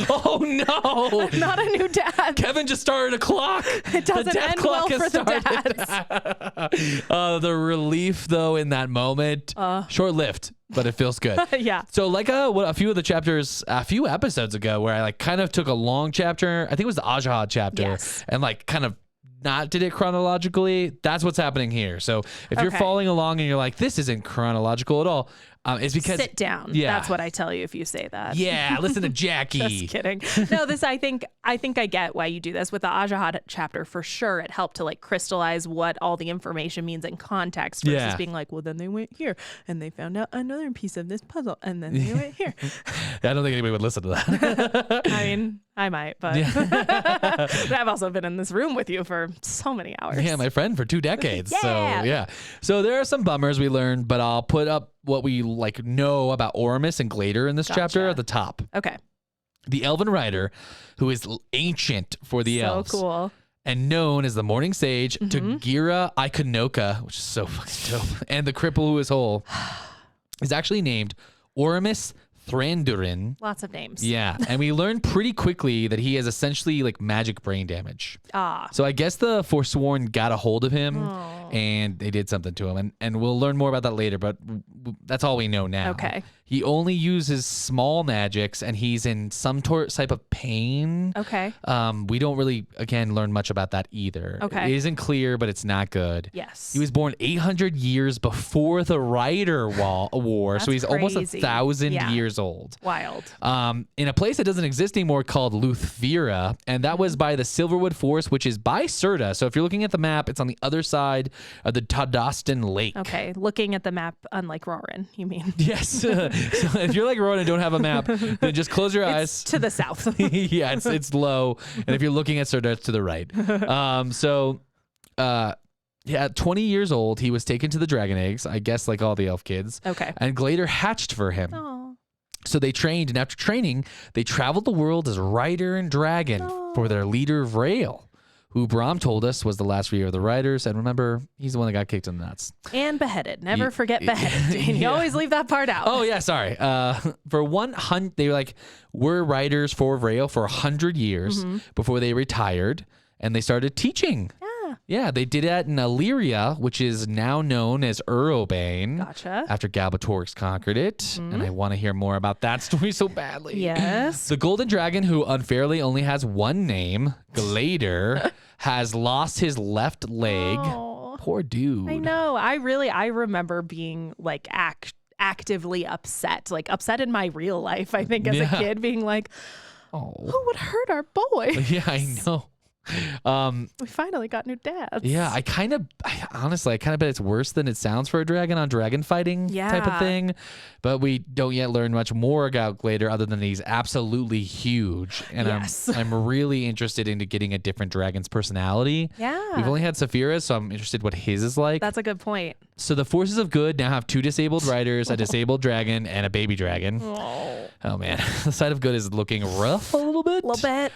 Oh no. Not a new dad. Kevin just started a clock. It doesn't end well for the dads. The relief though in that moment, short-lived, but it feels good. Yeah. So like a few of the chapters, a few episodes ago, where I like kind of took a long chapter. I think it was the Ajahad chapter, Yes. and like kind of not did it chronologically. That's what's happening here. So if you're Okay. following along and you're like, this isn't chronological at all, it's because Sit down. Yeah. That's what I tell you if you say that. yeah, listen to Jacqui. Just kidding. No, this I think I get why you do this with the Ajahad chapter for sure. It helped to like crystallize what all the information means in context versus Yeah. being like, well, then they went here and they found out another piece of this puzzle and then they went here. I don't think anybody would listen to that. I mean, I might, but but I've also been in this room with you for so many hours. Yeah, my friend for 2 decades. Yeah. So yeah. So there are some bummers we learned, but I'll put up what we like know about Oramus and Glader in this chapter at the top. Okay. The Elven rider, who is ancient for the So elves cool. and known as the morning sage to Gira Ikonoka, which is so fucking dope, and the cripple who is whole, is actually named Oramus Thrandurin. Lots of names. Yeah, and we learned pretty quickly that he has essentially like magic brain damage. Ah. So I guess the Forsworn got a hold of him Oh. and they did something to him. And we'll learn more about that later, but that's all we know now. Okay. He only uses small magics and he's in some type of pain. Okay. We don't really, again, learn much about that either. Okay. It isn't clear, but it's not good. Yes. He was born 800 years before the Rider War, so That's he's almost crazy. 1,000 Yeah. years old. Wild. In a place that doesn't exist anymore called Luthvira, and that was by the Silverwood Forest, which is by Serta. So if you're looking at the map, it's on the other side of the Tadastan Lake. Okay. Looking at the map, unlike Roran, you mean? Yes. So if you're like Roran and don't have a map, then just close your eyes. To the south. Yeah, it's low. And if you're looking at Serta, it's to the right. Yeah, 20 years old, he was taken to the Dragon Eggs, I guess like all the elf kids. Okay. And Glader hatched for him. Oh. So they trained, and after training, they traveled the world as rider and dragon for their leader, Vrail, who Brahm told us was the last year of the riders. And remember, he's the one that got kicked in the nuts. And beheaded. Never forget beheaded, Dane. You always leave that part out. Oh, yeah, sorry. For 100, they were like, we're riders for Vrail for 100 years before they retired, and they started teaching. Yeah, they did that in Illyria, which is now known as Urobane. Gotcha. After Galbatorix conquered it. And I want to hear more about that story so badly. Yes. The Golden Dragon, who unfairly only has one name, Glader, has lost his left leg. Oh, Poor dude. I know. I remember being like actively upset, like upset in my real life, I think, as a kid, being like, Oh. who would hurt our boy? Yeah, I know. We finally got new dads. Yeah, honestly, I kind of bet it's worse than it sounds for a dragon on dragon fighting type of thing. But we don't yet learn much more about Glader other than he's absolutely huge. And I'm really interested into getting a different dragon's personality. Yeah. We've only had Saphira, so I'm interested what his is like. That's a good point. So the forces of good now have 2 disabled riders, a disabled dragon, and a baby dragon. Oh man, the side of good is looking rough a little bit. A little bit.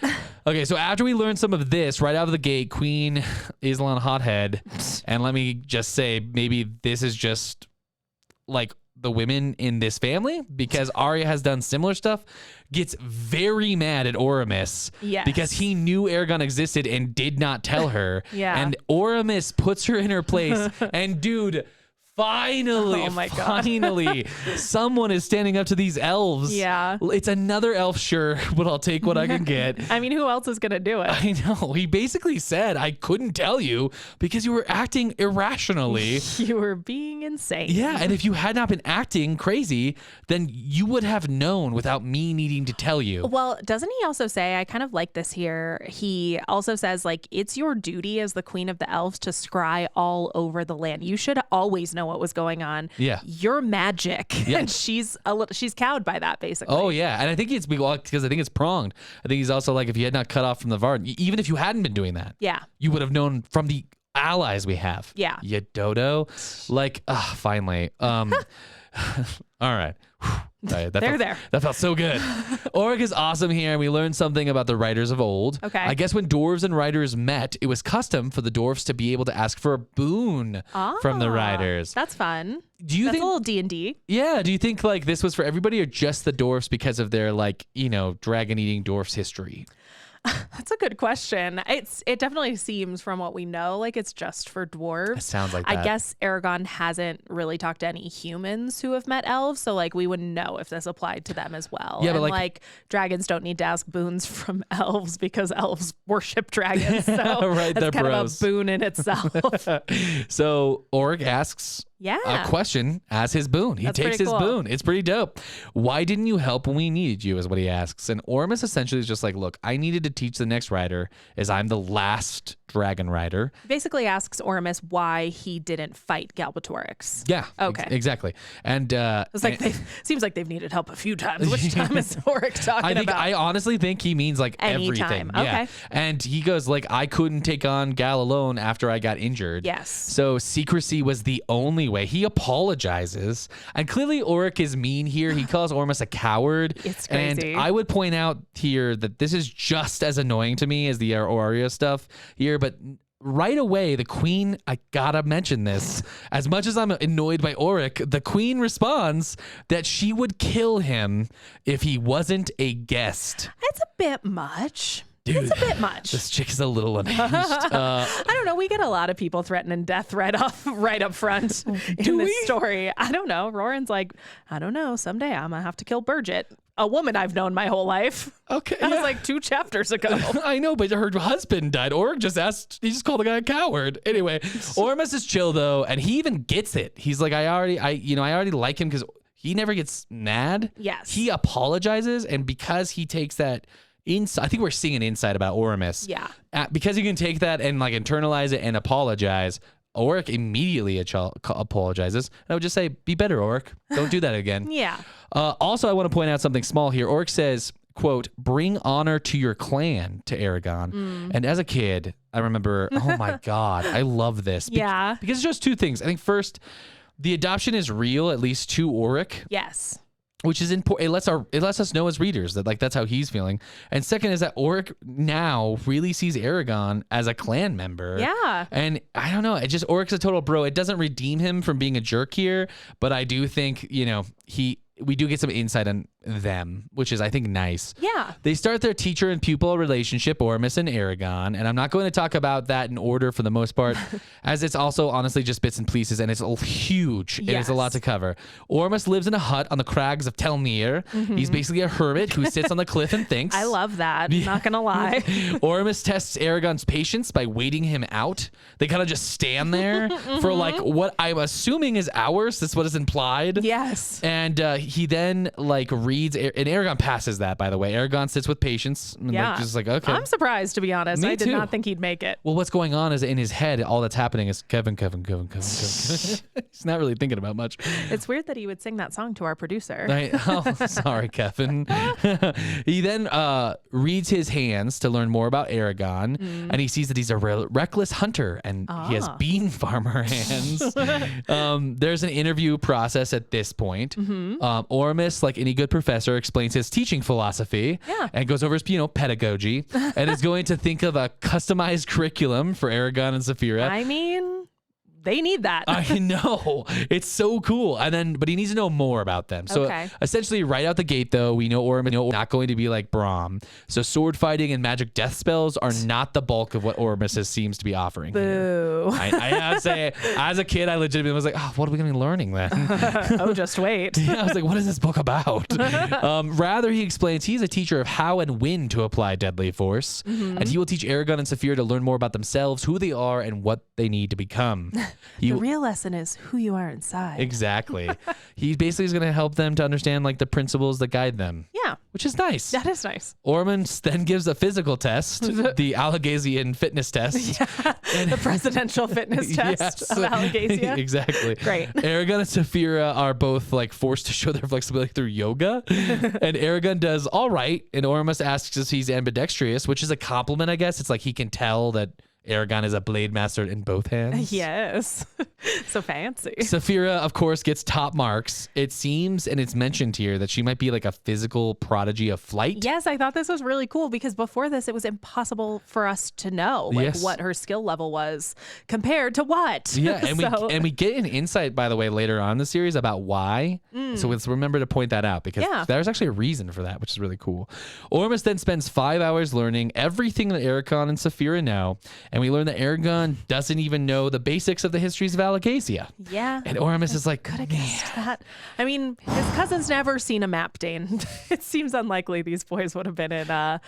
Okay, so after we learn some of this, right out of the gate, Queen Islan Hothead, and let me just say, maybe this is just like the women in this family, because Arya has done similar stuff, gets very mad at Oramis because he knew Eragon existed and did not tell her. And Oramis puts her in her place, and dude, finally, someone is standing up to these elves. Yeah. It's another elf, sure, but I'll take what I can get. I mean, who else is going to do it? I know. He basically said, I couldn't tell you because you were acting irrationally. You were being insane. Yeah, and if you had not been acting crazy, then you would have known without me needing to tell you. Well, doesn't he also say, I kind of like this here, he also says, like, it's your duty as the queen of the elves to scry all over the land. You should always know what was going on. Yeah. You're magic. Yeah. And she's cowed by that, basically. Oh, yeah. And I think it's because I think it's pronged. I think he's also like, if you had not cut off from the Vard, even if you hadn't been doing that, you would have known from the allies we have. Yeah. You dodo. Like, finally. All right. That felt so good. Oric is awesome here, and we learned something about the writers of old. Okay. I guess when dwarves and writers met, it was custom for the dwarves to be able to ask for a boon from the writers. That's fun. Do you think a little D&D? Yeah. Do you think like this was for everybody or just the dwarves because of their like, dragon-eating dwarfs history? That's a good question. It definitely seems from what we know like it's just for dwarves. It sounds like that. I guess Eragon hasn't really talked to any humans who have met elves, so like we wouldn't know if this applied to them as well. Yeah, and but like dragons don't need to ask boons from elves because elves worship dragons. So right, that's kind bros. of a boon in itself. So Oric asks a question as his boon. He takes his boon. It's pretty dope. Why didn't you help when we needed you is what he asks. And Oramus essentially is just like, look, I needed to teach the next rider as I'm the last dragon rider. Basically asks Oramus why he didn't fight Galbatorix. Yeah. Okay. Exactly. And it's like seems like they've needed help a few times. Which time is Oric talking about? I honestly think he means like everything. Okay. Yeah. And he goes like, I couldn't take on Gal alone after I got injured. Yes. So secrecy was the only way. He apologizes. And clearly Oric is mean here. He calls Ormus a coward. It's crazy. And I would point out here that this is just as annoying to me as the Arya stuff here, but right away, the queen, I gotta mention this. As much as I'm annoyed by Oric, the queen responds that she would kill him if he wasn't a guest. It's a bit much. Dude, it's a bit much. This chick is a little unhinged. I don't know. We get a lot of people threatening death right up front in this story. I don't know. Roran's like, I don't know. Someday I'm gonna have to kill Bridget, a woman I've known my whole life. Okay, that was like 2 chapters ago. I know, but her husband died. Oric he just called the guy a coward. Anyway, Ormus is chill though, and he even gets it. He's like, I already like him because he never gets mad. Yes, he apologizes, and because he takes that. I think we're seeing an insight about Oramus. Yeah. Because you can take that and like internalize it and apologize, Oric immediately apologizes. And I would just say, be better, Oric. Don't do that again. Yeah. Also, I want to point out something small here. Oric says, quote, bring honor to your clan to Eragon. And as a kid, I remember, oh my God, I love this. Yeah. Because it's just 2 things. I think first, the adoption is real, at least to Oric. Yes. Which is important. It lets us know as readers that like that's how he's feeling. And second is that Oric now really sees Eragon as a clan member. Yeah. And I don't know. Oric's a total bro. It doesn't redeem him from being a jerk here, but I do think we do get some insight on them, which is, I think, nice. Yeah. They start their teacher and pupil relationship, Ormus and Eragon, and I'm not going to talk about that in order for the most part, as it's also honestly just bits and pieces, and it's huge. Yes. It is a lot to cover. Ormus lives in a hut on the crags of Telmir. He's basically a hermit who sits on the cliff and thinks. I love that. Not gonna lie. Ormus tests Eragon's patience by waiting him out. They kind of just stand there for like what I'm assuming is hours. That's what is implied. Yes. And he then like reads, and Eragon passes that, by the way. Eragon sits with patience. And Yeah. like, just like, okay. I'm surprised, to be honest. Me I did too. not think he'd make it. Well, what's going on is in his head, all that's happening is Kevin. He's not really thinking about much. It's weird that he would sing that song to our producer. Sorry, Kevin. He then reads his hands to learn more about Eragon, and he sees that he's a reckless hunter, and he has bean farmer hands. There's an interview process at this point. Oramus, like any good professor, explains his teaching philosophy and goes over his, pedagogy, and is going to think of a customized curriculum for Eragon and Saphira. I mean, they need that. I know. It's so cool. But he needs to know more about them. So essentially right out the gate, though, we know Oramus is not going to be like Braum. So sword fighting and magic death spells are not the bulk of what Oramus seems to be offering. Boo. I would say, as a kid, I legitimately was like, what are we going to be learning then? Oh, just wait. Yeah, I was like, what is this book about? Rather, he explains he's a teacher of how and when to apply deadly force. And he will teach Eragon and Saphira to learn more about themselves, who they are, and what they need to become. The real lesson is who you are inside. Exactly. He basically is going to help them to understand like the principles that guide them. Yeah. Which is nice. That is nice. Oramus then gives a physical test, the Allegasian fitness test. The presidential fitness test of Allegasia. Exactly. Great. Eragon and Saphira are both like forced to show their flexibility through yoga. And Eragon does all right. And Oramus asks if he's ambidextrous, which is a compliment, I guess. It's like he can tell that Eragon is a blade master in both hands. Yes. So fancy. Saphira, of course, gets top marks. It seems, and it's mentioned here, that she might be like a physical prodigy of flight. Yes, I thought this was really cool because before this, it was impossible for us to know what her skill level was compared to what. Yeah, and we get an insight, by the way, later on in the series about why. So let's remember to point that out because there's actually a reason for that, which is really cool. Oramus then spends 5 hours learning everything that Eragon and Saphira know. And we learn that Eragon doesn't even know the basics of the histories of Allegasia. Yeah. And Oramus is like, could have guessed that. I mean, his cousin's never seen a map, Dane. It seems unlikely these boys would have been in a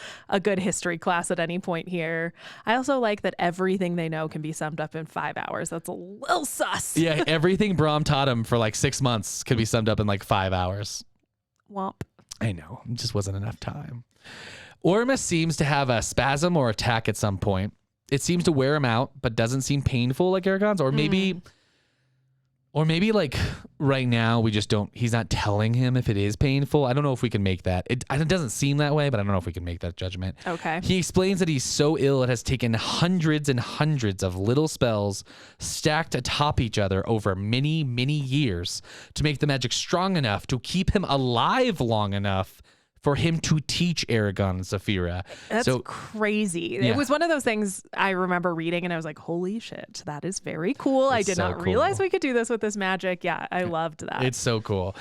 good history class at any point here. I also like that everything they know can be summed up in 5 hours. That's a little sus. Yeah, everything Braum taught him for like 6 months could be summed up in like 5 hours. Womp. I know. It just wasn't enough time. Oramus seems to have a spasm or attack at some point. It seems to wear him out, but doesn't seem painful like Eragon's. Or maybe like right now we just don't, he's not telling him if it is painful. I don't know if we can make that. It doesn't seem that way, but I don't know if we can make that judgment. Okay. He explains that he's so ill it has taken hundreds and hundreds of little spells stacked atop each other over many, many years to make the magic strong enough to keep him alive long enough for him to teach Eragon and Saphira. That's crazy. Yeah. It was one of those things I remember reading and I was like, holy shit, that is very cool. I did not realize we could do this with this magic. Yeah, I loved that. It's so cool.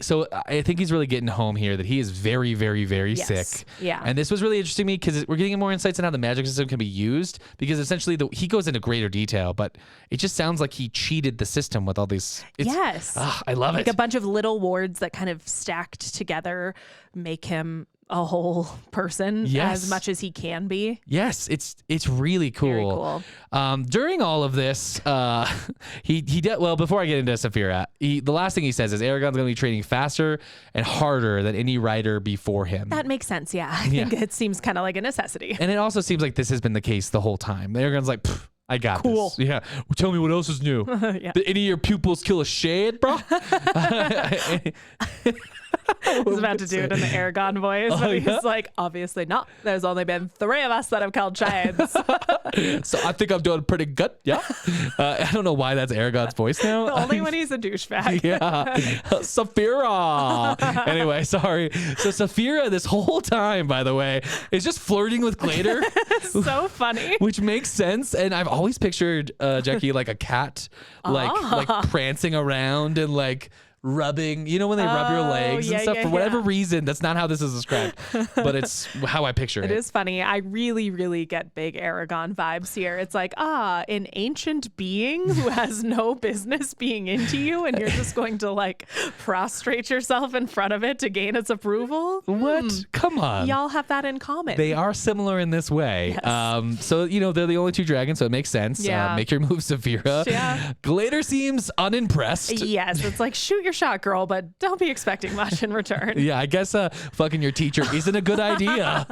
So I think he's really getting home here that he is very, very, very sick. Yeah. And this was really interesting to me because we're getting more insights on how the magic system can be used because essentially he goes into greater detail, but it just sounds like he cheated the system with all these. Yes. I love it. Like a bunch of little wards that kind of stacked together make him a whole person as much as he can be. Yes, it's really cool. Very cool. During all of this, he did well. Before I get into Saphira, the last thing he says is Eragon's going to be training faster and harder than any rider before him. That makes sense. Yeah, I think it seems kind of like a necessity. And it also seems like this has been the case the whole time. Eragon's like, I got this. Yeah. Well, tell me what else is new. Did any of your pupils kill a shade, bro? I was about to do it in the Eragon voice, but he's like, obviously not. There's only been 3 of us that have killed shades. So I think I'm doing pretty good. Yeah. I don't know why that's Eragon's voice now. Only when he's a douchebag. Yeah. Saphira. Anyway, sorry. So Saphira this whole time, by the way, is just flirting with Glader. So funny. Which makes sense. And I've always pictured Jacqui like a cat, like prancing around and like rubbing, when they rub your legs and stuff. For whatever reason, that's not how this is described, but it's how I picture it. It is funny. I really, really get big Eragon vibes here. It's like, an ancient being who has no business being into you, and you're just going to like prostrate yourself in front of it to gain its approval. What? Come on. Y'all have that in common. They are similar in this way. Yes. So, they're the only 2 dragons, so it makes sense. Yeah. Make your move, Saphira. Yeah. Glader seems unimpressed. Yes. It's like, shoot yourself shot, girl, but don't be expecting much in return. Yeah, I guess fucking your teacher isn't a good idea.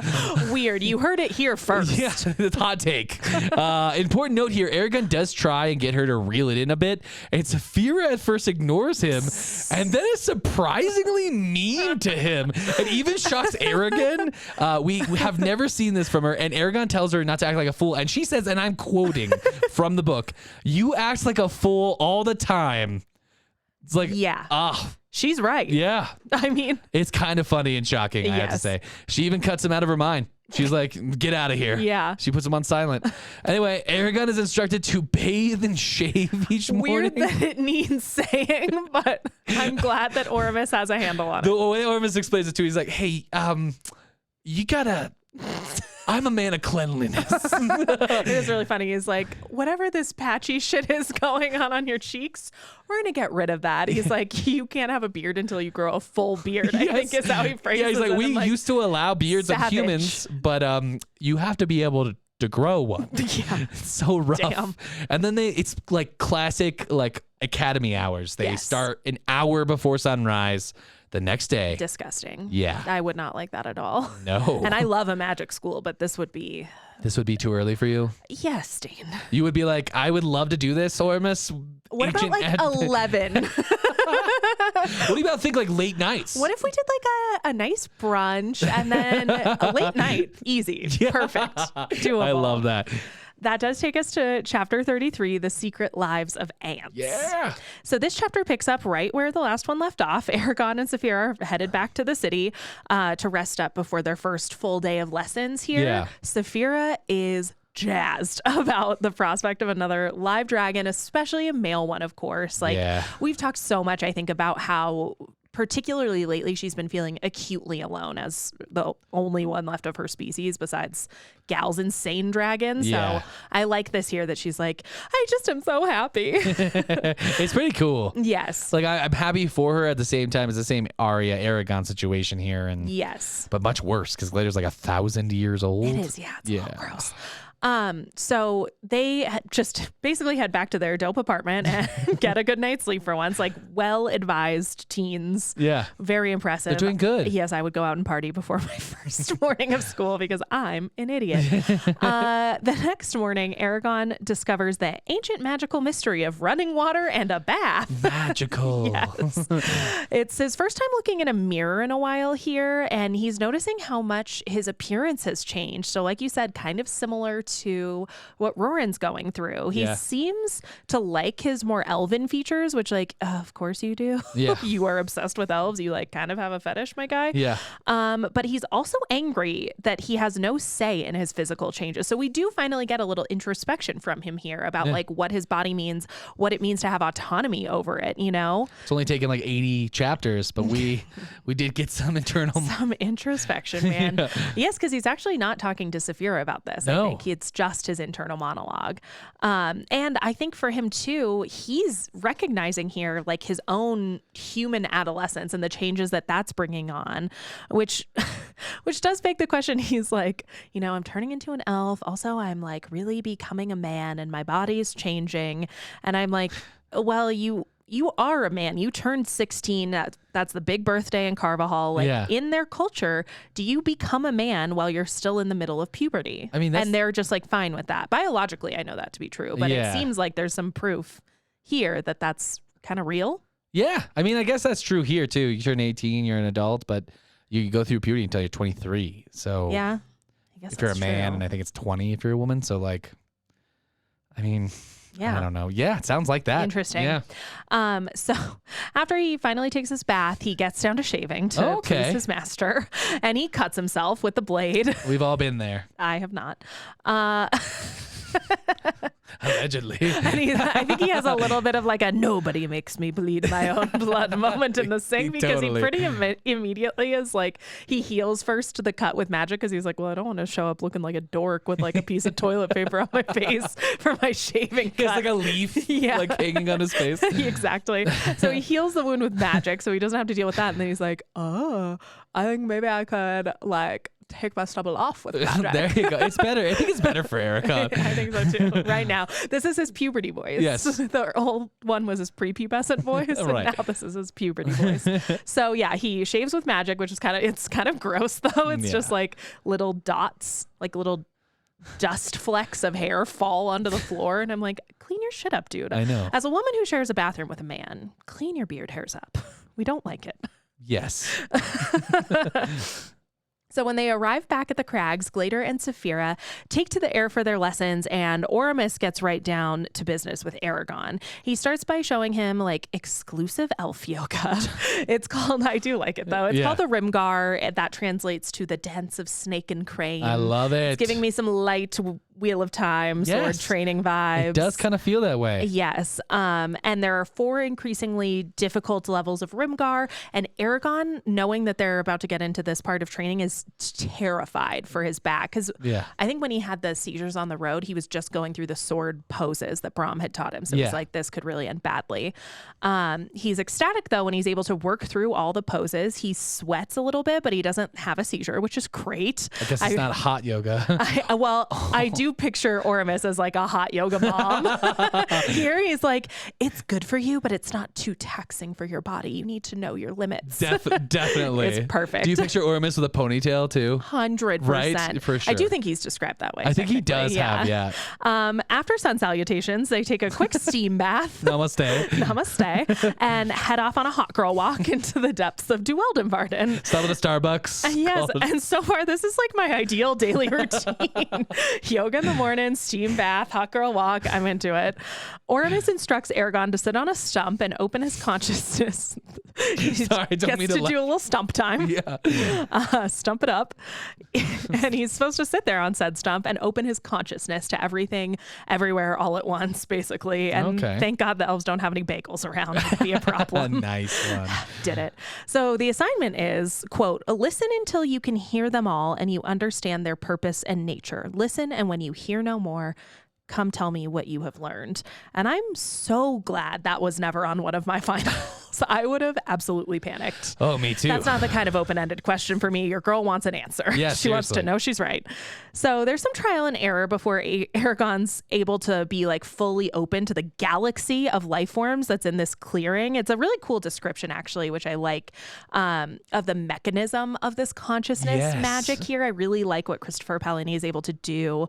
Weird. You heard it here first. Yeah, it's a hot take. Important note here, Aragon does try and get her to reel it in a bit, and Saphira at first ignores him, and then is surprisingly mean to him. It even shocks Aragon. We have never seen this from her, and Aragon tells her not to act like a fool, and she says, and I'm quoting from the book, "You act like a fool all the time." It's like, she's right. Yeah. I mean, it's kind of funny and shocking, I have to say. She even cuts him out of her mind. She's like, get out of here. Yeah. She puts him on silent. Anyway, Aragon is instructed to bathe and shave each morning. Weird that it needs saying, but I'm glad that Oramus has a handle on it. The way Oramus explains it to, he's like, hey, you gotta... I'm a man of cleanliness. It is really funny. He's like, whatever this patchy shit is going on your cheeks, we're going to get rid of that. He's like, you can't have a beard until you grow a full beard, I think is how he phrases it. Yeah, he's like, we used to allow beards of humans, but you have to be able to grow one. Yeah. It's so rough. Damn. And then it's like classic like academy hours. They start an hour before sunrise. The next day. Disgusting. Yeah. I would not like that at all. No. And I love a magic school, but this would be... This would be too early for you? Yes, Dane. You would be like, I would love to do this, Oramus. What about like 11? What do you about think like late nights? What if we did like a nice brunch and then a late night? Easy. Yeah. Perfect. Doable. I love that. That does take us to chapter 33, The Secret Lives of Ants. Yeah. So this chapter picks up right where the last one left off. Aragon and Saphira are headed back to the city to rest up before their first full day of lessons here. Yeah. Saphira is jazzed about the prospect of another live dragon, especially a male one, of course. We've talked so much, I think, about how... particularly lately, she's been feeling acutely alone as the only one left of her species besides Gal's insane dragon. Yeah. So I like this here that she's like, I just am so happy. It's pretty cool. Yes. Like I'm happy for her at the same time as the same Arya Aragon situation here. And yes. But much worse because Glitter's like 1,000 years old. It is. Yeah. It's a little gross. So they just basically head back to their dope apartment and get a good night's sleep for once. Like well-advised teens. Yeah. Very impressive. They're doing good. Yes, I would go out and party before my first morning of school because I'm an idiot. The next morning, Aragon discovers the ancient magical mystery of running water and a bath. Magical. Yes. It's his first time looking in a mirror in a while here, and he's noticing how much his appearance has changed. So like you said, kind of similar to what Roran's going through. He seems to like his more elven features, which of course you do. Yeah. You are obsessed with elves. You kind of have a fetish, my guy. Yeah. But he's also angry that he has no say in his physical changes. So we do finally get a little introspection from him here about what his body means, what it means to have autonomy over it, you know? It's only taken 80 chapters, but we did get some internal... Some introspection, man. Yeah. Yes, because he's actually not talking to Saphira about this. No. I think it's just his internal monologue. And I think for him too, he's recognizing here his own human adolescence and the changes that that's bringing on, which does beg the question. He's like, I'm turning into an elf. Also, I'm really becoming a man and my body's changing. And I'm like, well, you are a man. You turned 16. That's the big birthday in Carvajal. In their culture, do you become a man while you're still in the middle of puberty? I mean, and they're just fine with that. Biologically, I know that to be true, but it seems like there's some proof here that that's kind of real. Yeah. I mean, I guess that's true here too. You turn 18, you're an adult, but you go through puberty until you're 23. So yeah, I guess if you're a man, true. and I think it's 20 if you're a woman. So I mean... Yeah. I don't know. Yeah, it sounds like that. Interesting. Yeah. So after he finally takes his bath, he gets down to shaving to please his master, and he cuts himself with the blade. We've all been there. I have not. Allegedly. And I think he has a little bit of a nobody makes me bleed my own blood moment in the sink because he pretty immediately is he heals first the cut with magic because he's like, well, I don't want to show up looking like a dork with a piece of toilet paper on my face for my shaving cut. He has a leaf hanging on his face. Exactly. So he heals the wound with magic so he doesn't have to deal with that. And then he's like, oh, I think maybe I could take my stubble off with magic. There you go. It's better. I think it's better for Eragon. I think so too. Right now, this is his puberty voice. Yes. The old one was his prepubescent voice, and Right. now this is his puberty voice. So yeah, he shaves with magic, which is it's kind of gross though. It's just like little dots, like little dust flecks of hair fall onto the floor, and I'm like, clean your shit up, dude. I know. As a woman who shares a bathroom with a man, clean your beard hairs up. We don't like it. Yes. So when they arrive back at the crags, Glader and Saphira take to the air for their lessons, and Oramus gets right down to business with Eragon. He starts by showing him like exclusive elf yoga. It's called, I do like it though, it's called the Rimgar. That translates to the dance of snake and crane. I love it. It's giving me some light Wheel of Time sword training vibes. It does kind of feel that way. Yes. And there are 4 increasingly difficult levels of Rimgar, and Eragon, knowing that they're about to get into this part of training, is terrified for his back. Because I think when he had the seizures on the road, he was just going through the sword poses that Brahm had taught him. So he's like, this could really end badly. He's ecstatic, though, when he's able to work through all the poses. He sweats a little bit, but he doesn't have a seizure, which is great. I guess it's not hot yoga. I do picture Oramus as like a hot yoga mom. Here he's like, it's good for you, but it's not too taxing for your body. You need to know your limits. Definitely. It's perfect. Do you picture Oramus with a ponytail too? 100%. Right? For sure. I do think he's described that way. I think he does have. After sun salutations, they take a quick steam bath. Namaste. And head off on a hot girl walk into the depths of Dueldenvarden. Stop at a Starbucks. Yes. And so far, this is like my ideal daily routine. Yoga in the morning, steam bath, hot girl walk. I'm into it. Oramus instructs Eragon to sit on a stump and open his consciousness. Sorry, I don't mean to do a little stump time. Stump it up. And he's supposed to sit there on said stump and open his consciousness to everything, everywhere, all at once, basically. And thank God the elves don't have any bagels around. It'd be a problem. Nice one. Did it. So the assignment is, quote, listen until you can hear them all and you understand their purpose and nature. Listen, and when you hear no more, come tell me what you have learned. And I'm so glad that was never on one of my finals. I would have absolutely panicked. Oh, me too. That's not the kind of open-ended question for me. Your girl wants an answer. Yeah, she wants to know she's right. So there's some trial and error before Eragon's able to be like fully open to the galaxy of life forms that's in this clearing. It's a really cool description, actually, which I like, of the mechanism of this consciousness magic here. I really like what Christopher Paolini is able to do.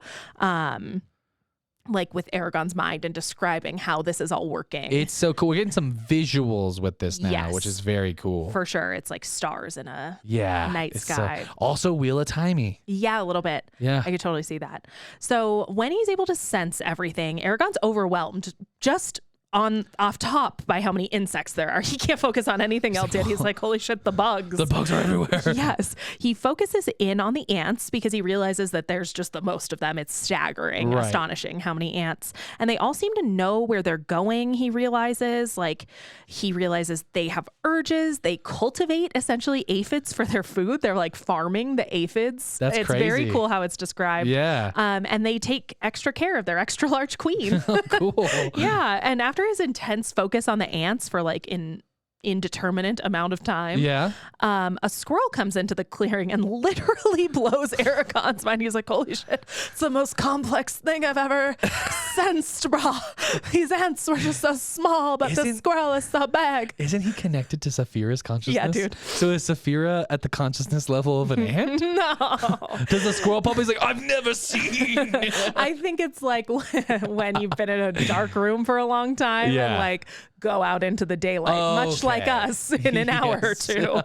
Like with Eragon's mind and describing how this is all working. It's so cool. We're getting some visuals with this now, which is very cool. For sure. It's like stars in a night sky. Also Wheel of Timey. Yeah, a little bit. Yeah. I could totally see that. So when he's able to sense everything, Eragon's overwhelmed just off top by how many insects there are. He can't focus on anything else yet. He's like, holy shit, the bugs. The bugs are everywhere. Yes. He focuses in on the ants because he realizes that there's just the most of them. It's staggering, astonishing how many ants. And they all seem to know where they're going, he realizes. They have urges. They cultivate essentially aphids for their food. They're like farming the aphids. That's it's crazy. very cool how it's described. Yeah. And they take extra care of their extra large queen. Oh, cool. Yeah. And after his intense focus on the ants for like an indeterminate amount of time, a squirrel comes into the clearing and literally blows Eragon's mind. He's like, holy shit, it's the most complex thing I've ever sensed, bro. These ants were just so small, but the squirrel is so big. Isn't he connected to Saphira's consciousness? Yeah, dude. So is Saphira at the consciousness level of an ant? No. Does the squirrel puppy's like, I've never seen I think it's like when you've been in a dark room for a long time and like go out into the daylight, much like us in an hour or two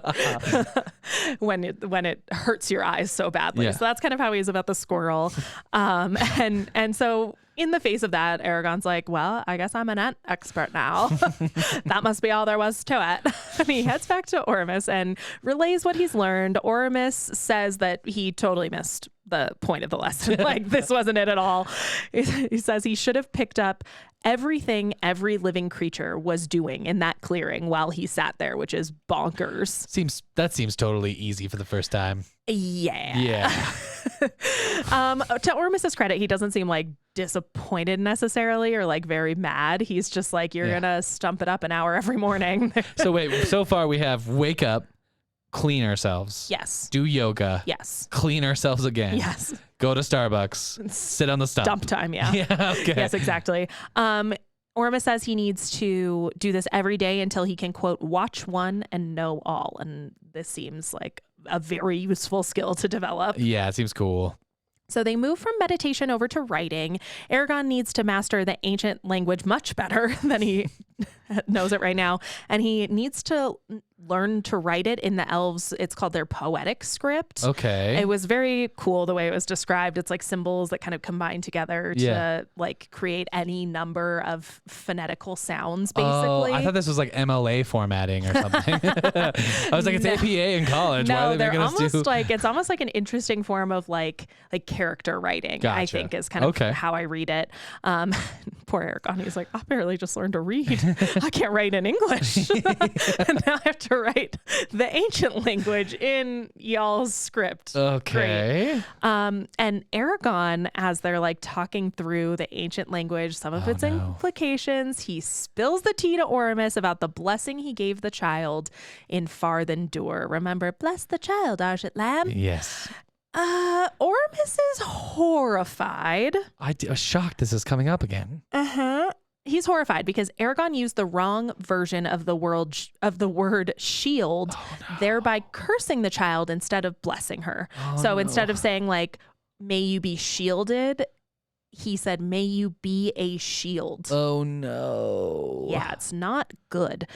when it hurts your eyes so badly. So that's kind of how he is about the squirrel. And so in the face of that, Eragon's like, well, I guess I'm an ant expert now. That must be all there was to it. And he heads back to Oramus and relays what he's learned. Oramus says that he totally missed the point of the lesson. Like, this wasn't it at all. He says he should have picked up everything every living creature was doing in that clearing while he sat there, which is bonkers. That seems totally easy for the first time. Yeah. To Oramus's credit, he doesn't seem like disappointed necessarily or like very mad. He's just like, you're gonna stump it up an hour every morning. So wait, so far we have wake up, clean ourselves. Yes. Do yoga. Yes. Clean ourselves again. Yes. Go to Starbucks. Sit on the stump. Dump time, yeah. Yeah, okay. Yes, exactly. Ormus says he needs to do this every day until he can, quote, watch one and know all. And this seems like a very useful skill to develop. Yeah, it seems cool. So they move from meditation over to writing. Aragon needs to master the ancient language much better than he knows it right now. And he needs to learn to write it in the elves. It's called their poetic script. Okay. It was very cool the way it was described. It's like symbols that kind of combine together to like create any number of phonetical sounds, basically. Oh, I thought this was like MLA formatting or something. I was like, it's APA in college. Why No, are they they're making us almost do... like, it's almost like an interesting form of like character writing, I Gotcha. think is kind of how I read it. Poor Aragon, he's like, I barely just learned to read. I can't write in English. And now I have to write the ancient language in y'all's script. Okay. Great. And Aragon, as they're like talking through the ancient language, some of its implications, he spills the tea to Ormus about the blessing he gave the child in Farthendur. Remember, bless the child, Arshit Lamb. Yes. Ormus is horrified. I was shocked this is coming up again. He's horrified because Aragon used the wrong version of the word shield, thereby cursing the child instead of blessing her. So instead of saying like, may you be shielded, he said, may you be a shield. Oh no. Yeah, it's not good.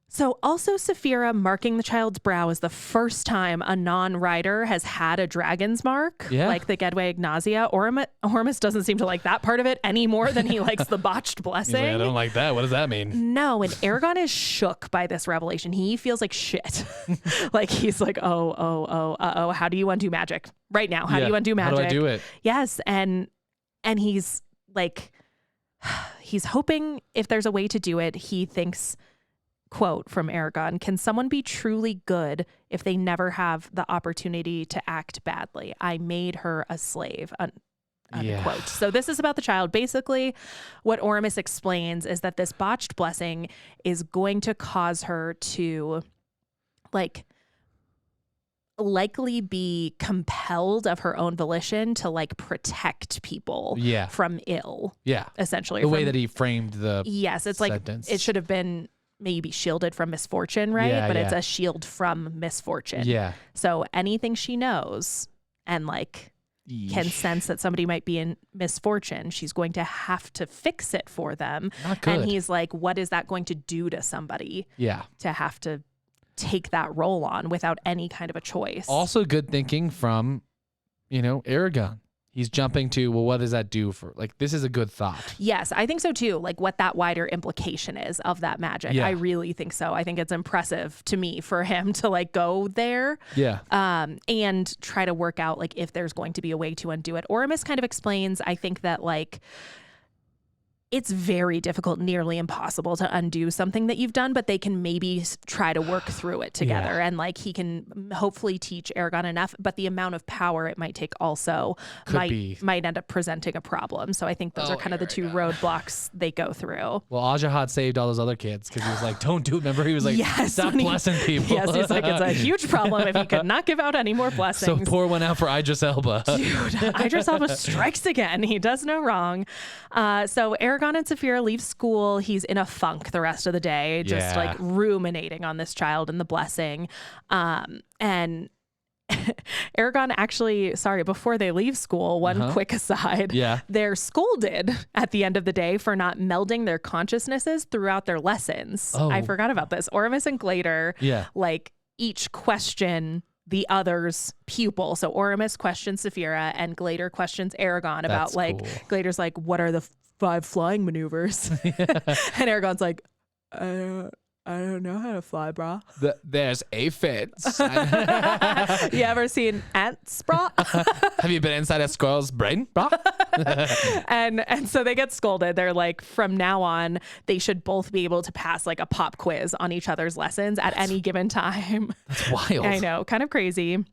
So also Saphira marking the child's brow is the first time a non-rider has had a dragon's mark, like the Gedwe Ignacia. Ormus doesn't seem to like that part of it any more than he likes the botched blessing. Like, I don't like that. What does that mean? No, and Aragon is shook by this revelation. He feels like shit. Like he's like, how do you undo magic right now? How do you undo magic? How do I do it? Yes, and he's like, he's hoping if there's a way to do it. He thinks, quote from Aragon, can someone be truly good if they never have the opportunity to act badly? I made her a slave, unquote. So this is about the child. Basically, what Ormus explains is that this botched blessing is going to cause her to like likely be compelled of her own volition to like protect people from ill. Yeah. Essentially. The way that he framed the it's sentence. Like it should have been may be shielded from misfortune, right? But it's a shield from misfortune. Yeah. So anything she knows and like can sense that somebody might be in misfortune, she's going to have to fix it for them. Not good. And he's like, what is that going to do to somebody? Yeah. To have to take that role on without any kind of a choice. Also good thinking from, Aragon. He's jumping to, well, what does that do for, like, this is a good thought. Yes, I think so too. Like what that wider implication is of that magic. Yeah. I really think so. I think it's impressive to me for him to like go there. Yeah. And try to work out like if there's going to be a way to undo it. Ormus kind of explains, I think that like, it's very difficult, nearly impossible to undo something that you've done, but they can maybe try to work through it together. And like he can hopefully teach Aragon enough, but the amount of power it might take also might end up presenting a problem. So I think those are kind of the two roadblocks they go through. Well, Ajahad saved all those other kids because he was like, don't do it. Remember, he was like, stop blessing people. Yes, he's like, it's a huge problem if he could not give out any more blessings. So pour one out for Idris Elba. Dude, Idris Elba strikes again. He does no wrong. So Aragon and Saphira leave school. He's in a funk the rest of the day, just like ruminating on this child and the blessing. And Aragon actually, before they leave school, one quick aside, they're scolded at the end of the day for not melding their consciousnesses throughout their lessons. I forgot about this. Ormus and Glader, like each question the other's pupil. So Ormus questions Saphira and Glader questions Aragon about Glader's like, what are the 5 flying maneuvers? And Aragon's like, I don't know how to fly, brah. There's aphids. You ever seen ants, brah? Have you been inside a squirrel's brain, brah? And so they get scolded. They're like, from now on, they should both be able to pass like a pop quiz on each other's lessons at any given time. That's wild. I know, kind of crazy.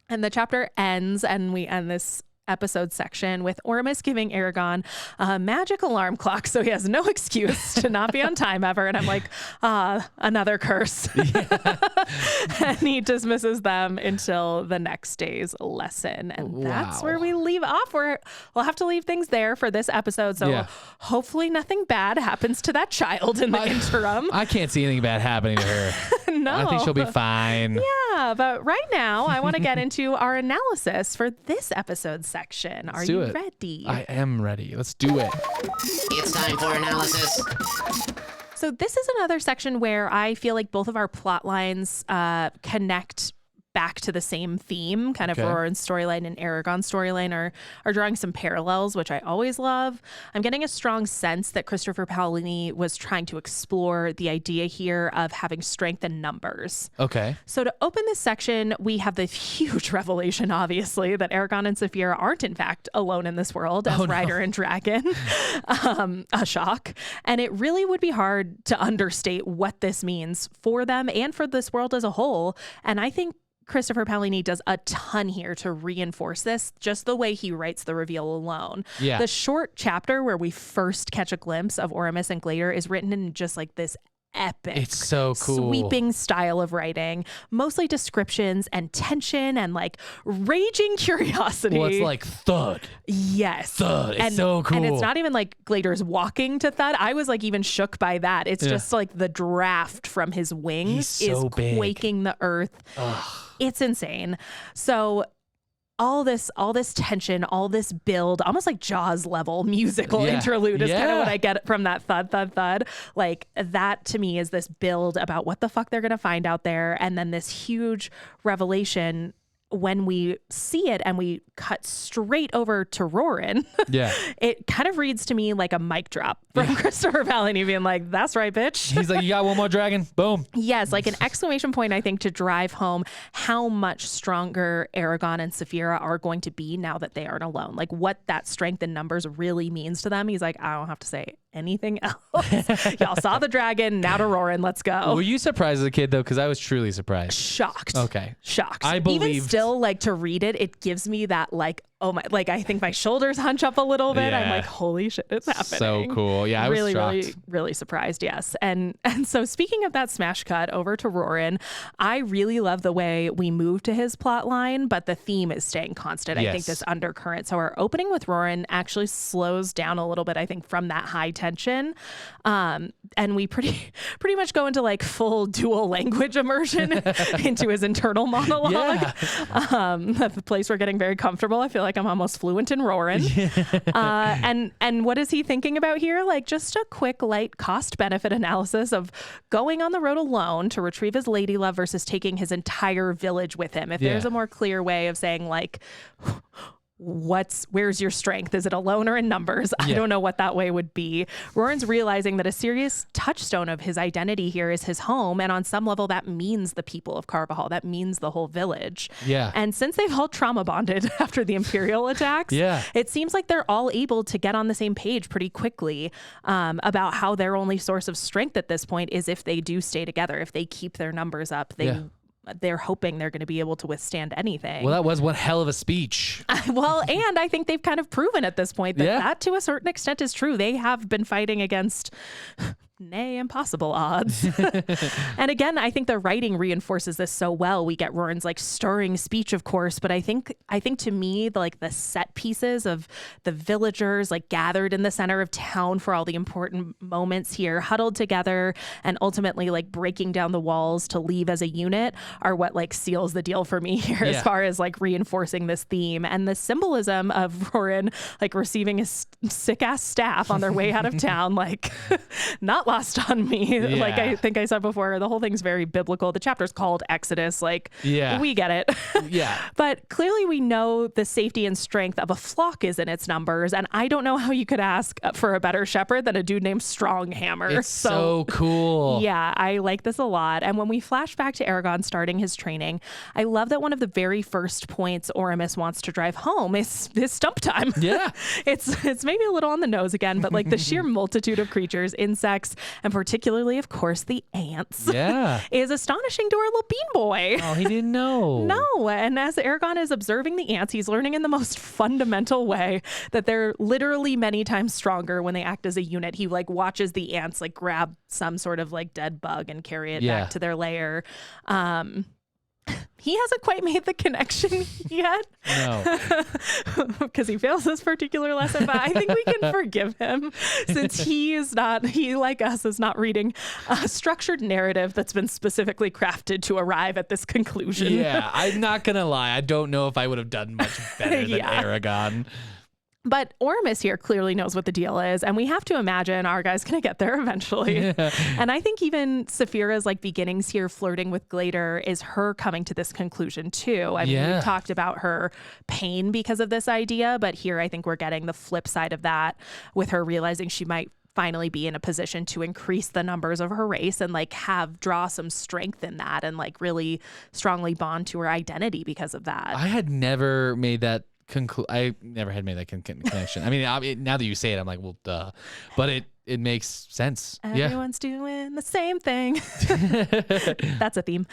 And the chapter ends, and we end this episode section with Oramus giving Aragon a magic alarm clock so he has no excuse to not be on time ever. And I'm like, another curse. And he dismisses them until the next day's lesson. And that's where we leave off. We'll have to leave things there for this episode. So hopefully nothing bad happens to that child in the interim. I can't see anything bad happening to her. No. I think she'll be fine. Yeah, but right now I want to get into our analysis for this episode section. Are you ready? I am ready. Let's do it. It's time for analysis. So this is another section where I feel like both of our plot lines connect back to the same theme. Kind of Roran's storyline and Aragon's storyline are drawing some parallels, which I always love. I'm getting a strong sense that Christopher Paolini was trying to explore the idea here of having strength in numbers. Okay. So to open this section, we have the huge revelation, obviously, that Aragon and Saphira aren't in fact alone in this world as Rider and Dragon. A shock. And it really would be hard to understate what this means for them and for this world as a whole. And I think Christopher Paolini does a ton here to reinforce this, just the way he writes the reveal alone. Yeah. The short chapter where we first catch a glimpse of Oramus and Glader is written in just like this epic, it's so cool, sweeping style of writing, mostly descriptions and tension and like raging curiosity. Well, it's like thud. Yes. Thud. It's so cool. And it's not even like Glader's walking to thud. I was like even shook by that. It's just like the draft from his wings is quaking the earth. Ugh. It's insane. So all this tension, all this build, almost like Jaws level musical interlude is kind of what I get from that thud, thud, thud. Like that to me is this build about what the fuck they're going to find out there. And then this huge revelation when we see it and we cut straight over to Roran, it kind of reads to me like a mic drop from Christopher Paolini being like, that's right, bitch. He's like, you got one more dragon? Boom. Yes, like an exclamation point, I think, to drive home how much stronger Aragon and Saphira are going to be now that they aren't alone. Like what that strength in numbers really means to them. He's like, I don't have to say anything else. Y'all saw the dragon, now to Roran, let's go. Were you surprised as a kid though? Because I was truly surprised. Shocked. Okay. Shocked. I believed. Even still, like to read it, it gives me that like, oh my, like I think my shoulders hunch up a little bit. I'm like, holy shit, it's happening. So cool. Yeah, I was really, shocked. really, really surprised. Yes. And so speaking of that smash cut over to Roran, I really love the way we move to his plot line, but the theme is staying constant. I think this undercurrent. So our opening with Roran actually slows down a little bit, I think, from that high tension. And we pretty much go into like full dual language immersion into his internal monologue. The place we're getting very comfortable. I feel like I'm almost fluent in Roran. And what is he thinking about here? Like just a quick, light cost benefit analysis of going on the road alone to retrieve his lady love versus taking his entire village with him. If there's a more clear way of saying like, where's your strength? Is it alone or in numbers? I don't know what that way would be. Roran's realizing that a serious touchstone of his identity here is his home. And on some level, that means the people of Carvajal. That means the whole village. Yeah. And since they've all trauma bonded after the Imperial attacks, it seems like they're all able to get on the same page pretty quickly about how their only source of strength at this point is if they do stay together, if they keep their numbers up, they're hoping they're going to be able to withstand anything. Well, that was one hell of a speech. Well, and I think they've kind of proven at this point that that to a certain extent is true. They have been fighting against impossible odds. And again, I think the writing reinforces this so well. We get Roran's like stirring speech, of course, but I think to me, the set pieces of the villagers like gathered in the center of town for all the important moments here, huddled together and ultimately like breaking down the walls to leave as a unit are what like seals the deal for me here as far as like reinforcing this theme. And the symbolism of Roran like receiving his sick ass staff on their way out of town, like not lost on me. Like I think I said before, the whole thing's very biblical. The chapter's called Exodus. Like we get it. But clearly we know the safety and strength of a flock is in its numbers. And I don't know how you could ask for a better shepherd than a dude named Stronghammer. It's so cool. Yeah, I like this a lot. And when we flash back to Aragon starting his training, I love that one of the very first points Oramus wants to drive home is stump time. Yeah. It's maybe a little on the nose again, but like the sheer multitude of creatures, insects, and particularly, of course, the ants, Yeah. is astonishing to our little bean boy. Oh, he didn't know. No, and as Aragon is observing the ants, he's learning in the most fundamental way that they're literally many times stronger when they act as a unit. He like watches the ants like grab some sort of like dead bug and carry it back to their lair. He hasn't quite made the connection yet. No. Because he fails this particular lesson, but I think we can forgive him since he, like us, is not reading a structured narrative that's been specifically crafted to arrive at this conclusion. Yeah, I'm not going to lie. I don't know if I would have done much better than Aragon. But Oramus here clearly knows what the deal is, and we have to imagine our guy's going to get there eventually. Yeah. And I think even Saphira's like beginnings here flirting with Glader is her coming to this conclusion too. I mean, we've talked about her pain because of this idea, but here I think we're getting the flip side of that with her realizing she might finally be in a position to increase the numbers of her race and like draw some strength in that and like really strongly bond to her identity because of that. I had never made that I never had made that connection. I mean, now that you say it, I'm like, well, duh. But it makes sense. Everyone's doing the same thing. That's a theme.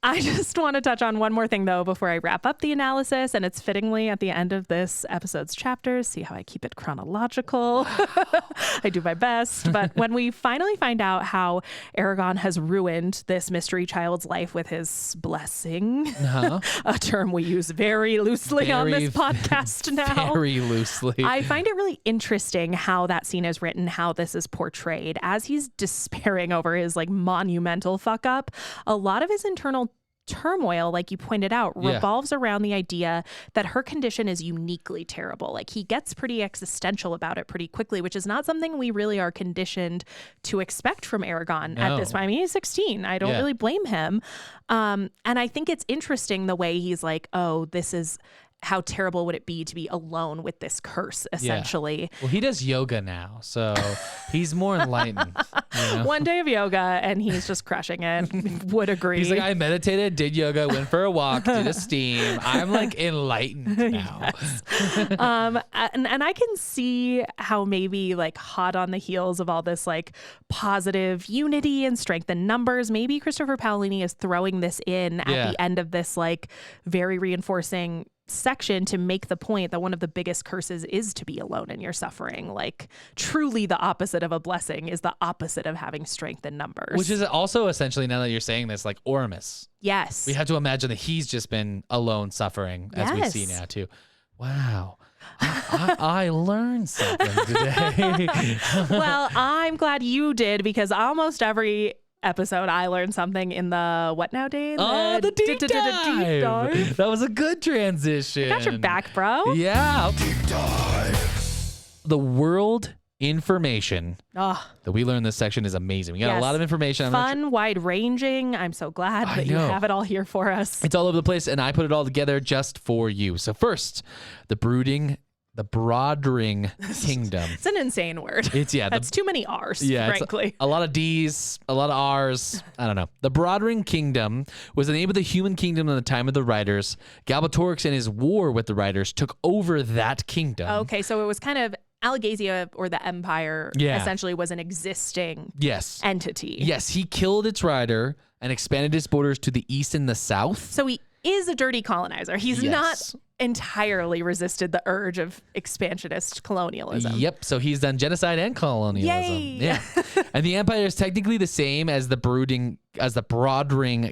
I just want to touch on one more thing, though, before I wrap up the analysis. And it's fittingly at the end of this episode's chapters. See how I keep it chronological? I do my best. But when we finally find out how Aragon has ruined this mystery child's life with his blessing, a term we use very loosely on this podcast now. Very loosely. I find it really interesting how that scene is written, how this is portrayed. As he's despairing over his like monumental fuck up, a lot of his internal turmoil, like you pointed out, revolves around the idea that her condition is uniquely terrible. Like he gets pretty existential about it pretty quickly, which is not something we really are conditioned to expect from Aragon at this point. I mean, he's 16. I don't really blame him. And I think it's interesting the way he's like, oh, this is how terrible would it be to be alone with this curse, essentially. Yeah. Well, he does yoga now, so he's more enlightened. You know? One day of yoga, and he's just crushing it. Would agree. He's like, I meditated, did yoga, went for a walk, did a steam. I'm like enlightened now. And I can see how maybe like hot on the heels of all this like positive unity and strength in numbers, maybe Christopher Paolini is throwing this in at the end of this like very reinforcing section to make the point that one of the biggest curses is to be alone in your suffering. Like truly the opposite of a blessing is the opposite of having strength in numbers. Which is also essentially, now that you're saying this, like Oramus. Yes. We have to imagine that he's just been alone suffering, as we see now too. Wow. I learned something today. Well, I'm glad you did, because almost every episode I learned something in the what now, Dane? Oh, the deep dive. That was a good transition. I got your back, bro. Yeah. Deep dive. The world information that we learned in this section is amazing. We got a lot of information. Fun, wide-ranging. I'm so glad that you have it all here for us. It's all over the place, and I put it all together just for you. So first, the Broodring Kingdom. It's an insane word. That's too many R's, frankly. A lot of D's, a lot of R's. I don't know. The Broodring Kingdom was the name of the human kingdom in the time of the Riders. Galbatorix, in his war with the Riders, took over that kingdom. Okay, so it was kind of Alagasia, or the Empire, essentially was an existing entity. Yes, he killed its rider and expanded its borders to the east and the south. So he is a dirty colonizer. He's not entirely resisted the urge of expansionist colonialism. Yep. So he's done genocide and colonialism. Yay. Yeah. And the Empire is technically the same as the Broodring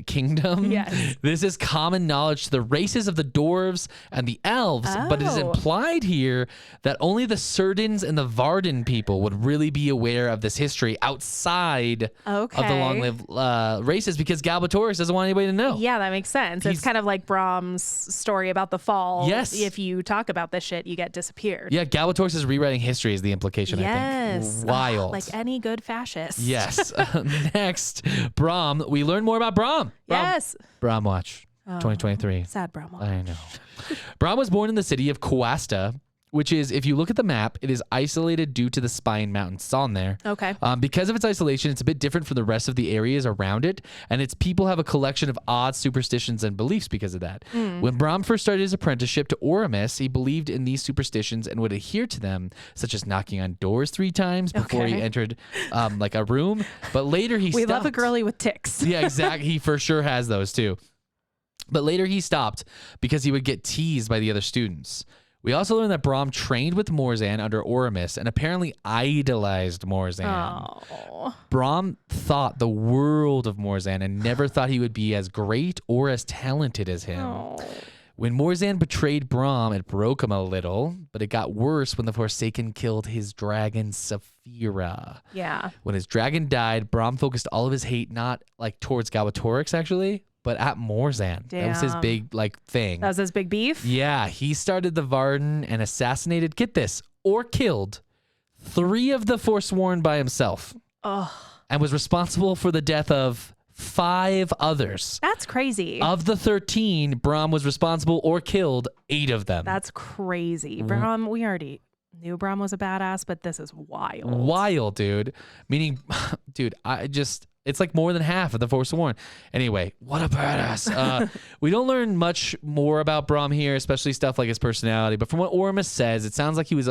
Kingdom. Yes. This is common knowledge to the races of the dwarves and the elves, but it is implied here that only the Surdans and the Varden people would really be aware of this history outside of the long-lived races, because Galbatorix doesn't want anybody to know. Yeah, that makes sense. It's kind of like Brahm's story about the fall. Yes. If you talk about this shit, you get disappeared. Yeah, Galbatorix is rewriting history is the implication, I think. Wild. Like any good fascist. Yes. Next, Brahm. We learn more about Brahm. Yes. Brahm Watch 2023. Sad Brahm Watch. I know. Brahm was born in the city of Coasta, which is, if you look at the map, it is isolated due to the Spine Mountains. It's on there. Okay. Because of its isolation, it's a bit different from the rest of the areas around it, and its people have a collection of odd superstitions and beliefs because of that. When Brom first started his apprenticeship to Oramus, he believed in these superstitions and would adhere to them, such as knocking on doors 3 times before he entered like a room. But later he We stopped. love a girly with ticks. Yeah, exactly. He for sure has those too. But later he stopped because he would get teased by the other students. We also learned that Brom trained with Morzan under Oramus and apparently idolized Morzan. Oh. Brom thought the world of Morzan and never thought he would be as great or as talented as him. Oh. When Morzan betrayed Brom, it broke him a little, but it got worse when the Forsaken killed his dragon, Saphira. Yeah. When his dragon died, Brom focused all of his hate not like towards Galbatorix actually, but at Morzan. That was his Damn. big like thing. That was his big beef? Yeah, he started the Varden and assassinated, get this, or killed 3 of the Forsworn by himself. Oh. And was responsible for the death of 5 others. That's crazy. Of the 13, Brom was responsible or killed 8 of them. That's crazy. Brom, we already knew Brom was a badass, but this is wild. Wild, dude. Meaning, dude, it's like more than half of the Forsworn. Anyway, what a badass. We don't learn much more about Brom here, especially stuff like his personality. But from what Oramus says, it sounds like he was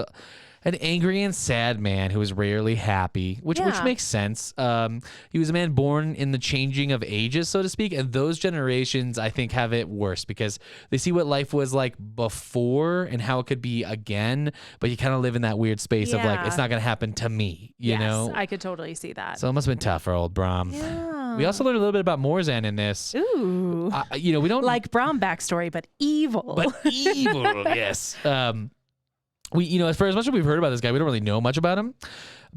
an angry and sad man who was rarely happy, which makes sense. He was a man born in the changing of ages, so to speak, and those generations, I think, have it worse because they see what life was like before and how it could be again, but you kind of live in that weird space of like, it's not going to happen to me, you know? I could totally see that. So it must have been tough for old Brom. Yeah. We also learned a little bit about Morzan in this. Ooh. We don't Like Brom backstory, but evil. but evil, yes. For as much as we've heard about this guy, we don't really know much about him.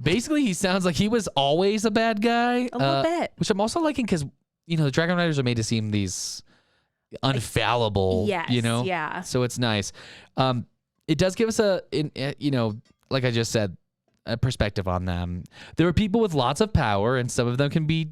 Basically, he sounds like he was always a bad guy. A little bit. Which I'm also liking because, the Dragon Riders are made to seem these unfallible, Yes, yeah. So it's nice. It does give us like I just said, a perspective on them. There are people with lots of power, and some of them can be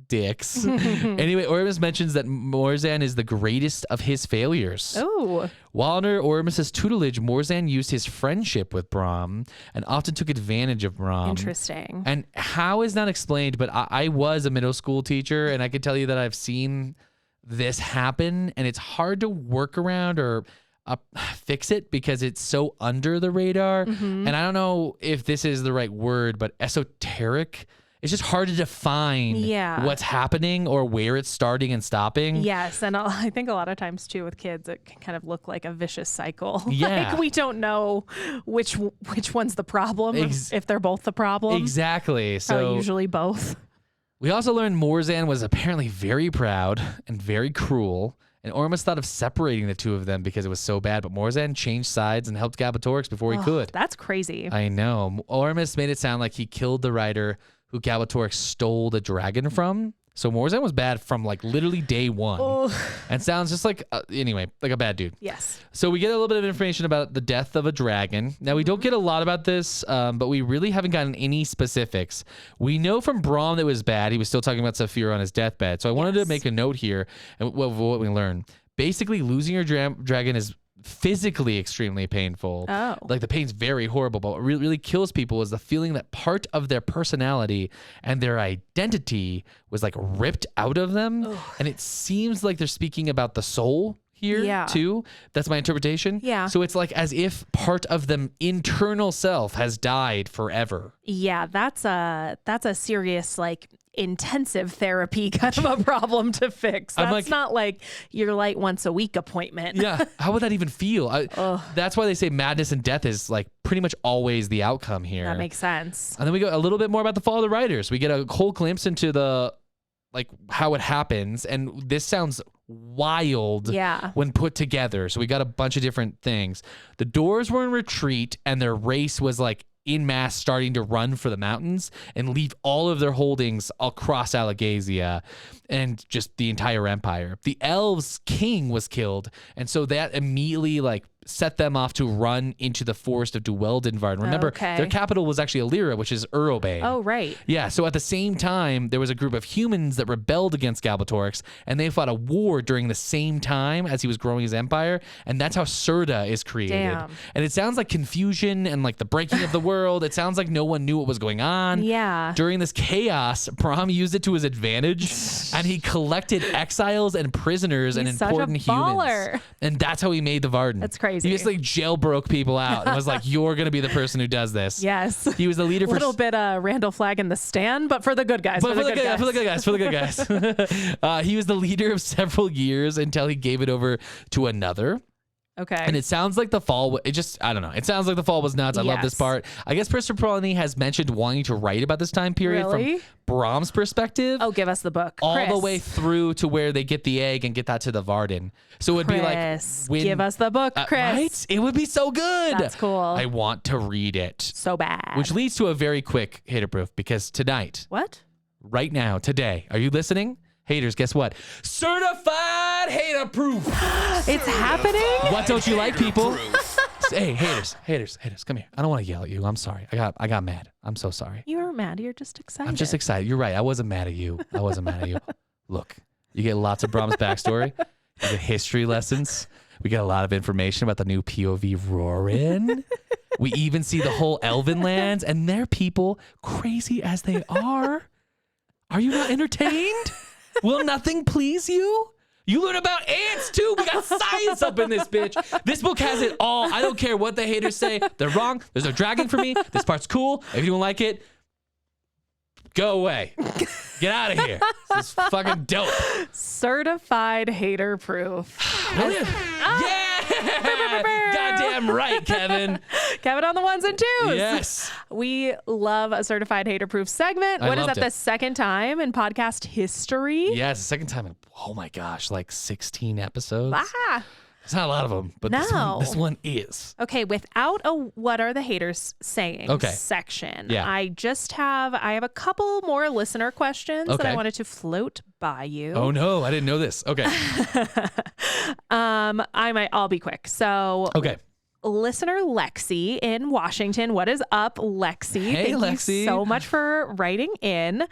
dicks. Anyway, Oramus mentions that Morzan is the greatest of his failures. Oh. While under Oramus's tutelage, Morzan used his friendship with Brom and often took advantage of Brom. Interesting. And how is not explained, but I was a middle school teacher, and I can tell you that I've seen this happen, and it's hard to work around or fix it because it's so under the radar. And I don't know if this is the right word, but esoteric. It's just hard to define what's happening or where it's starting and stopping. Yes, and I think a lot of times too with kids, it can kind of look like a vicious cycle. Yeah. Like we don't know which one's the problem, if they're both the problem. Exactly. So Probably usually both. we also learned Morzan was apparently very proud and very cruel. And Oramus thought of separating the two of them because it was so bad, but Morzan changed sides and helped Galbatorix before he could. That's crazy. I know. Oramus made it sound like he killed the rider who Galbatorix stole the dragon from. So Morzan was bad from like literally day one. And sounds just like, like a bad dude. Yes. So we get a little bit of information about the death of a dragon. Now, we don't get a lot about this, but we really haven't gotten any specifics. We know from Brom that it was bad. He was still talking about Saphira on his deathbed. So I wanted to make a note here and what we learned. Basically, losing your dragon is physically extremely painful. Oh. Like the pain's very horrible, but what really kills people is the feeling that part of their personality and their identity was like ripped out of them. Ugh. And it seems like they're speaking about the soul here too. That's my interpretation. Yeah. So it's like as if part of them internal self has died forever. Yeah, that's a serious like intensive therapy kind of a problem to fix. That's not like your light once a week appointment. Yeah. How would that even feel? That's why they say madness and death is like pretty much always the outcome here. That makes sense. And then we go a little bit more about the fall of the riders. We get a whole glimpse into the like how it happens, and this sounds wild when put together. So we got a bunch of different things. The Doors were in retreat, and their race was like in mass starting to run for the mountains and leave all of their holdings across Alagasia and just the entire empire. The elves' king was killed, and so that immediately like set them off to run into the forest of Dueldenvarn. Remember, their capital was actually Illyria, which is Urobane. Oh, right. Yeah, so at the same time, there was a group of humans that rebelled against Galbatorix, and they fought a war during the same time as he was growing his empire, and that's how Serda is created. Damn. And it sounds like confusion and like the breaking of the world. It sounds like no one knew what was going on. Yeah. During this chaos, Brahm used it to his advantage, and he collected exiles and prisoners and important humans. And that's how he made the Varden. That's crazy. He just like jailbroke people out and was like, "You're gonna be the person who does this." Yes. He was the leader. A little bit Randall Flagg in the Stand, but for the good guys. For the good guys. He was the leader of several years until he gave it over to another. Okay. And it sounds like the fall, I don't know. It sounds like the fall was nuts. I love this part. I guess Christopher Paolini has mentioned wanting to write about this time period from Brahm's perspective. Oh, give us the book. All the way through to where they get the egg and get that to the Varden. So it would be like, give us the book, Chris. Right? It would be so good. That's cool. I want to read it. So bad. Which leads to a very quick hater proof because tonight. What? Right now, today. Are you listening? Haters, guess what? Certified hater proof. It's happening? What don't you like, people? Hey, haters, come here. I don't want to yell at you. I'm sorry. I got mad. I'm so sorry. You were mad. You're just excited. I'm just excited. You're right. I wasn't mad at you. Look, you get lots of Brahm's backstory. You get history lessons. We get a lot of information about the new POV Roran. We even see the whole Elven lands and their people, crazy as they are. Are you not entertained? Will nothing please you? You learn about ants too. We got science up in this bitch. This book has it all. I don't care what the haters say. They're wrong. There's no dragon for me. This part's cool. If you don't like it, go away. Get out of here. This is fucking dope. Certified hater proof. Yeah. Goddamn right, Kevin. Kevin on the ones and twos. Yes. We love a certified hater proof segment. What is that, the second time in podcast history? Yeah, it's the second time in, oh my gosh, like 16 episodes. Ah. It's not a lot of them, but this one is. Okay, without a what are the haters saying section, I have a couple more listener questions that I wanted to float by you. Oh no, I didn't know this. Okay. I'll be quick. So listener Lexi in Washington. What is up, Lexi? Hey, Thank Lexi. you so much for writing in.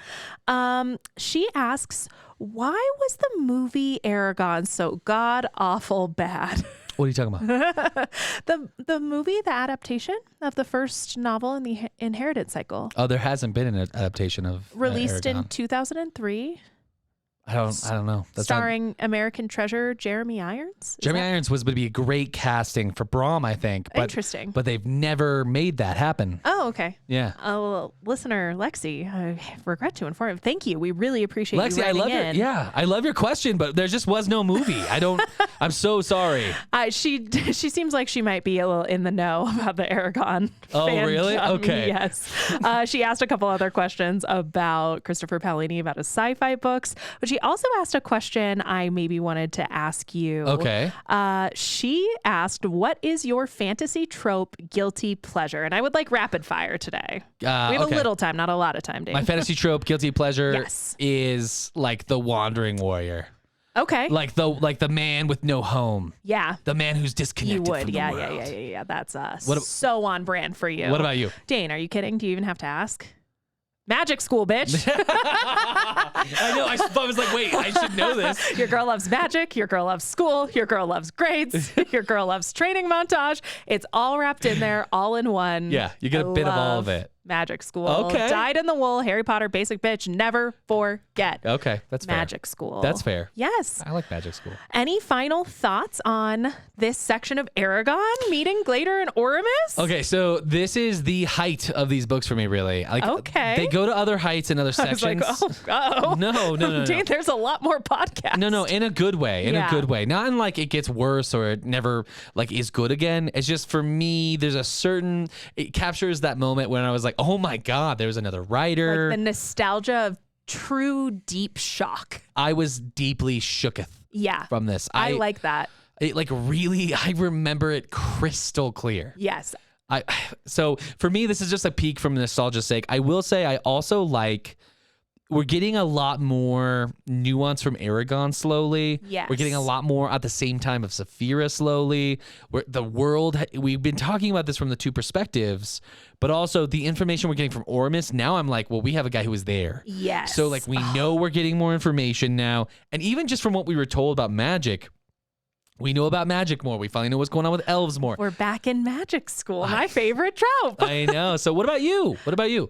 She asks, why was the movie Aragon so god awful bad? What are you talking about? The movie, the adaptation of the first novel in the Inheritance cycle. Oh, there hasn't been an adaptation of released Aragon. in 2003. I don't know. That's starring American treasure Jeremy Irons. Jeremy Irons would be a great casting for Brahm, I think. But, interesting. But they've never made that happen. Oh, okay. Yeah. Oh, listener Lexi, I regret to inform you. Thank you. We really appreciate Lexi, you writing I love in. I love your question, but there just was no movie. I'm so sorry. She seems like she might be a little in the know about the Aragon. Oh, really? Okay. Yes. She asked a couple other questions about Christopher Paolini about his sci-fi books, but she also asked a question I maybe wanted to ask you. Okay. She asked, what is your fantasy trope guilty pleasure? And I would like rapid fire today. We have a little time, not a lot of time, Dave. My fantasy trope guilty pleasure is like the wandering warrior. Okay. Like the man with no home. Yeah. The man who's disconnected You would. from the world. Yeah. That's so on brand for you. What about you? Dane, are you kidding? Do you even have to ask? Magic school, bitch. I know. I was like, wait, I should know this. Your girl loves magic. Your girl loves school. Your girl loves grades. Your girl loves training montage. It's all wrapped in there, all in one. Yeah, you get a bit of all of it. Magic school. Okay. Dyed in the wool. Harry Potter. Basic bitch. Never forget. Okay, that's fair. Magic school. That's fair. Yes. I like magic school. Any final thoughts on this section of Aragon meeting Glader and Oramus? Okay, so this is the height of these books for me, really. They go to other heights and other sections. I was like, oh. No. Dane, there's a lot more podcasts. No, in a good way. In a good way. Not in like it gets worse or it never like is good again. It's just for me, there's it captures that moment when I was like, oh my God, there's another writer. Like the nostalgia of true deep shock. I was deeply shooketh from this. I like that. I remember it crystal clear. Yes. So for me, this is just a peak from nostalgia's sake. I will say I also like we're getting a lot more nuance from Aragon slowly. Yes. We're getting a lot more at the same time of Saphira slowly. We've been talking about this from the two perspectives, but also the information we're getting from Ormus. Now I'm like, well, we have a guy who was there. Yes. So like we know we're getting more information now. And even just from what we were told about magic, we know about magic more. We finally know what's going on with elves more. We're back in magic school, my favorite trope. I know. So what about you?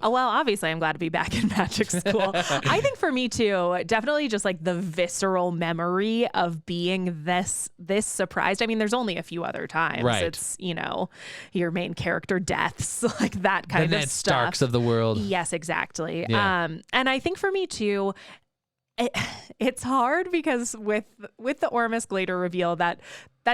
Oh, well, obviously, I'm glad to be back in magic school. I think for me, too, definitely just like the visceral memory of being this surprised. I mean, there's only a few other times. Right. It's, your main character deaths, like that kind the of Ned stuff. Starks of the world. Yes, exactly. Yeah. And I think for me, too, it's hard because with the Ormus Glader reveal that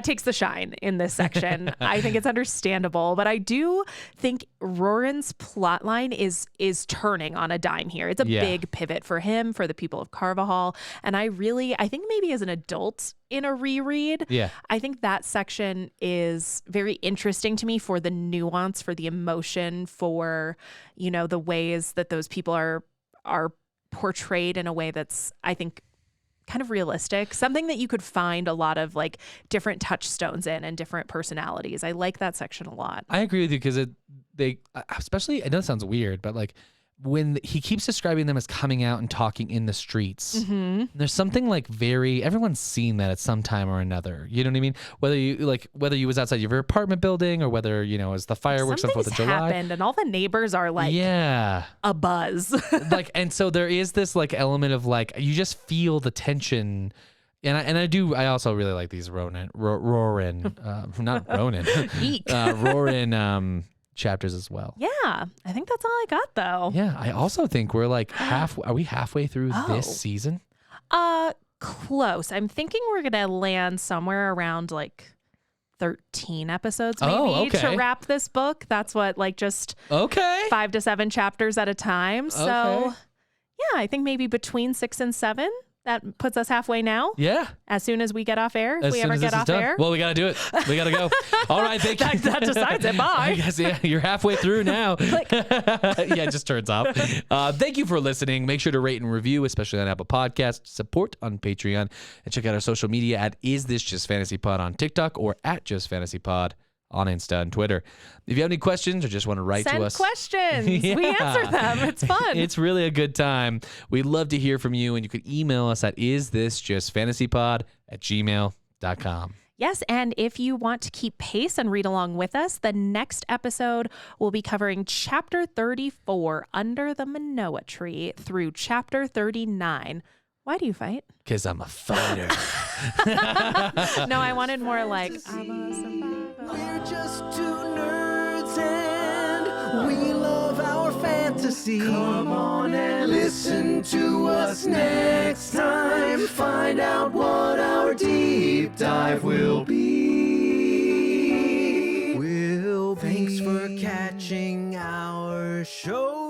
takes the shine in this section. I think it's understandable, but I do think Roran's plotline is turning on a dime here. It's a big pivot for him, for the people of Carvajal, and I think maybe as an adult in a reread, I think that section is very interesting to me for the nuance, for the emotion, for the ways that those people are portrayed in a way that's, I think, kind of realistic, something that you could find a lot of like different touchstones in and different personalities. I like that section a lot. I agree with you because especially, I know it sounds weird, but like when he keeps describing them as coming out and talking in the streets, there's something like everyone's seen that at some time or another. You know what I mean? Whether you was outside your apartment building or whether, as the fireworks on 4th of July. Happened and all the neighbors are like a buzz. And so there is this like element of like, you just feel the tension. I also really like these Roran, not Ronan, Roran, chapters as well. Yeah, I think that's all I got though. Yeah, I also think we're like are we halfway through this season? Close. I'm thinking we're gonna land somewhere around like 13 episodes maybe to wrap this book. That's what, like, just 5 to 7 chapters at a time. So yeah, I think maybe between 6 and 7. That puts us halfway now. Yeah. As soon as we get off air, if we ever get off air. Well, we got to do it. We got to go. All right. Thank you. That decides it. Bye. I guess, you're halfway through now. Click. It just turns off. Thank you for listening. Make sure to rate and review, especially on Apple Podcasts, support on Patreon, and check out our social media at Is This Just Fantasy Pod on TikTok or at Just Fantasy Pod on Insta and Twitter. If you have any questions or just want to write to us, send questions. We answer them. It's fun. It's really a good time. We'd love to hear from you, and you can email us at isthisjustfantasypod@gmail.com. Yes, and if you want to keep pace and read along with us, the next episode will be covering Chapter 34, Under the Manoa Tree, through Chapter 39. Why do you fight? Because I'm a fighter. No, I wanted more like, I'm a survivor. We're just two nerds and we love our fantasy. Come on and listen to us next time. Find out what our deep dive will be. Thanks for catching our show.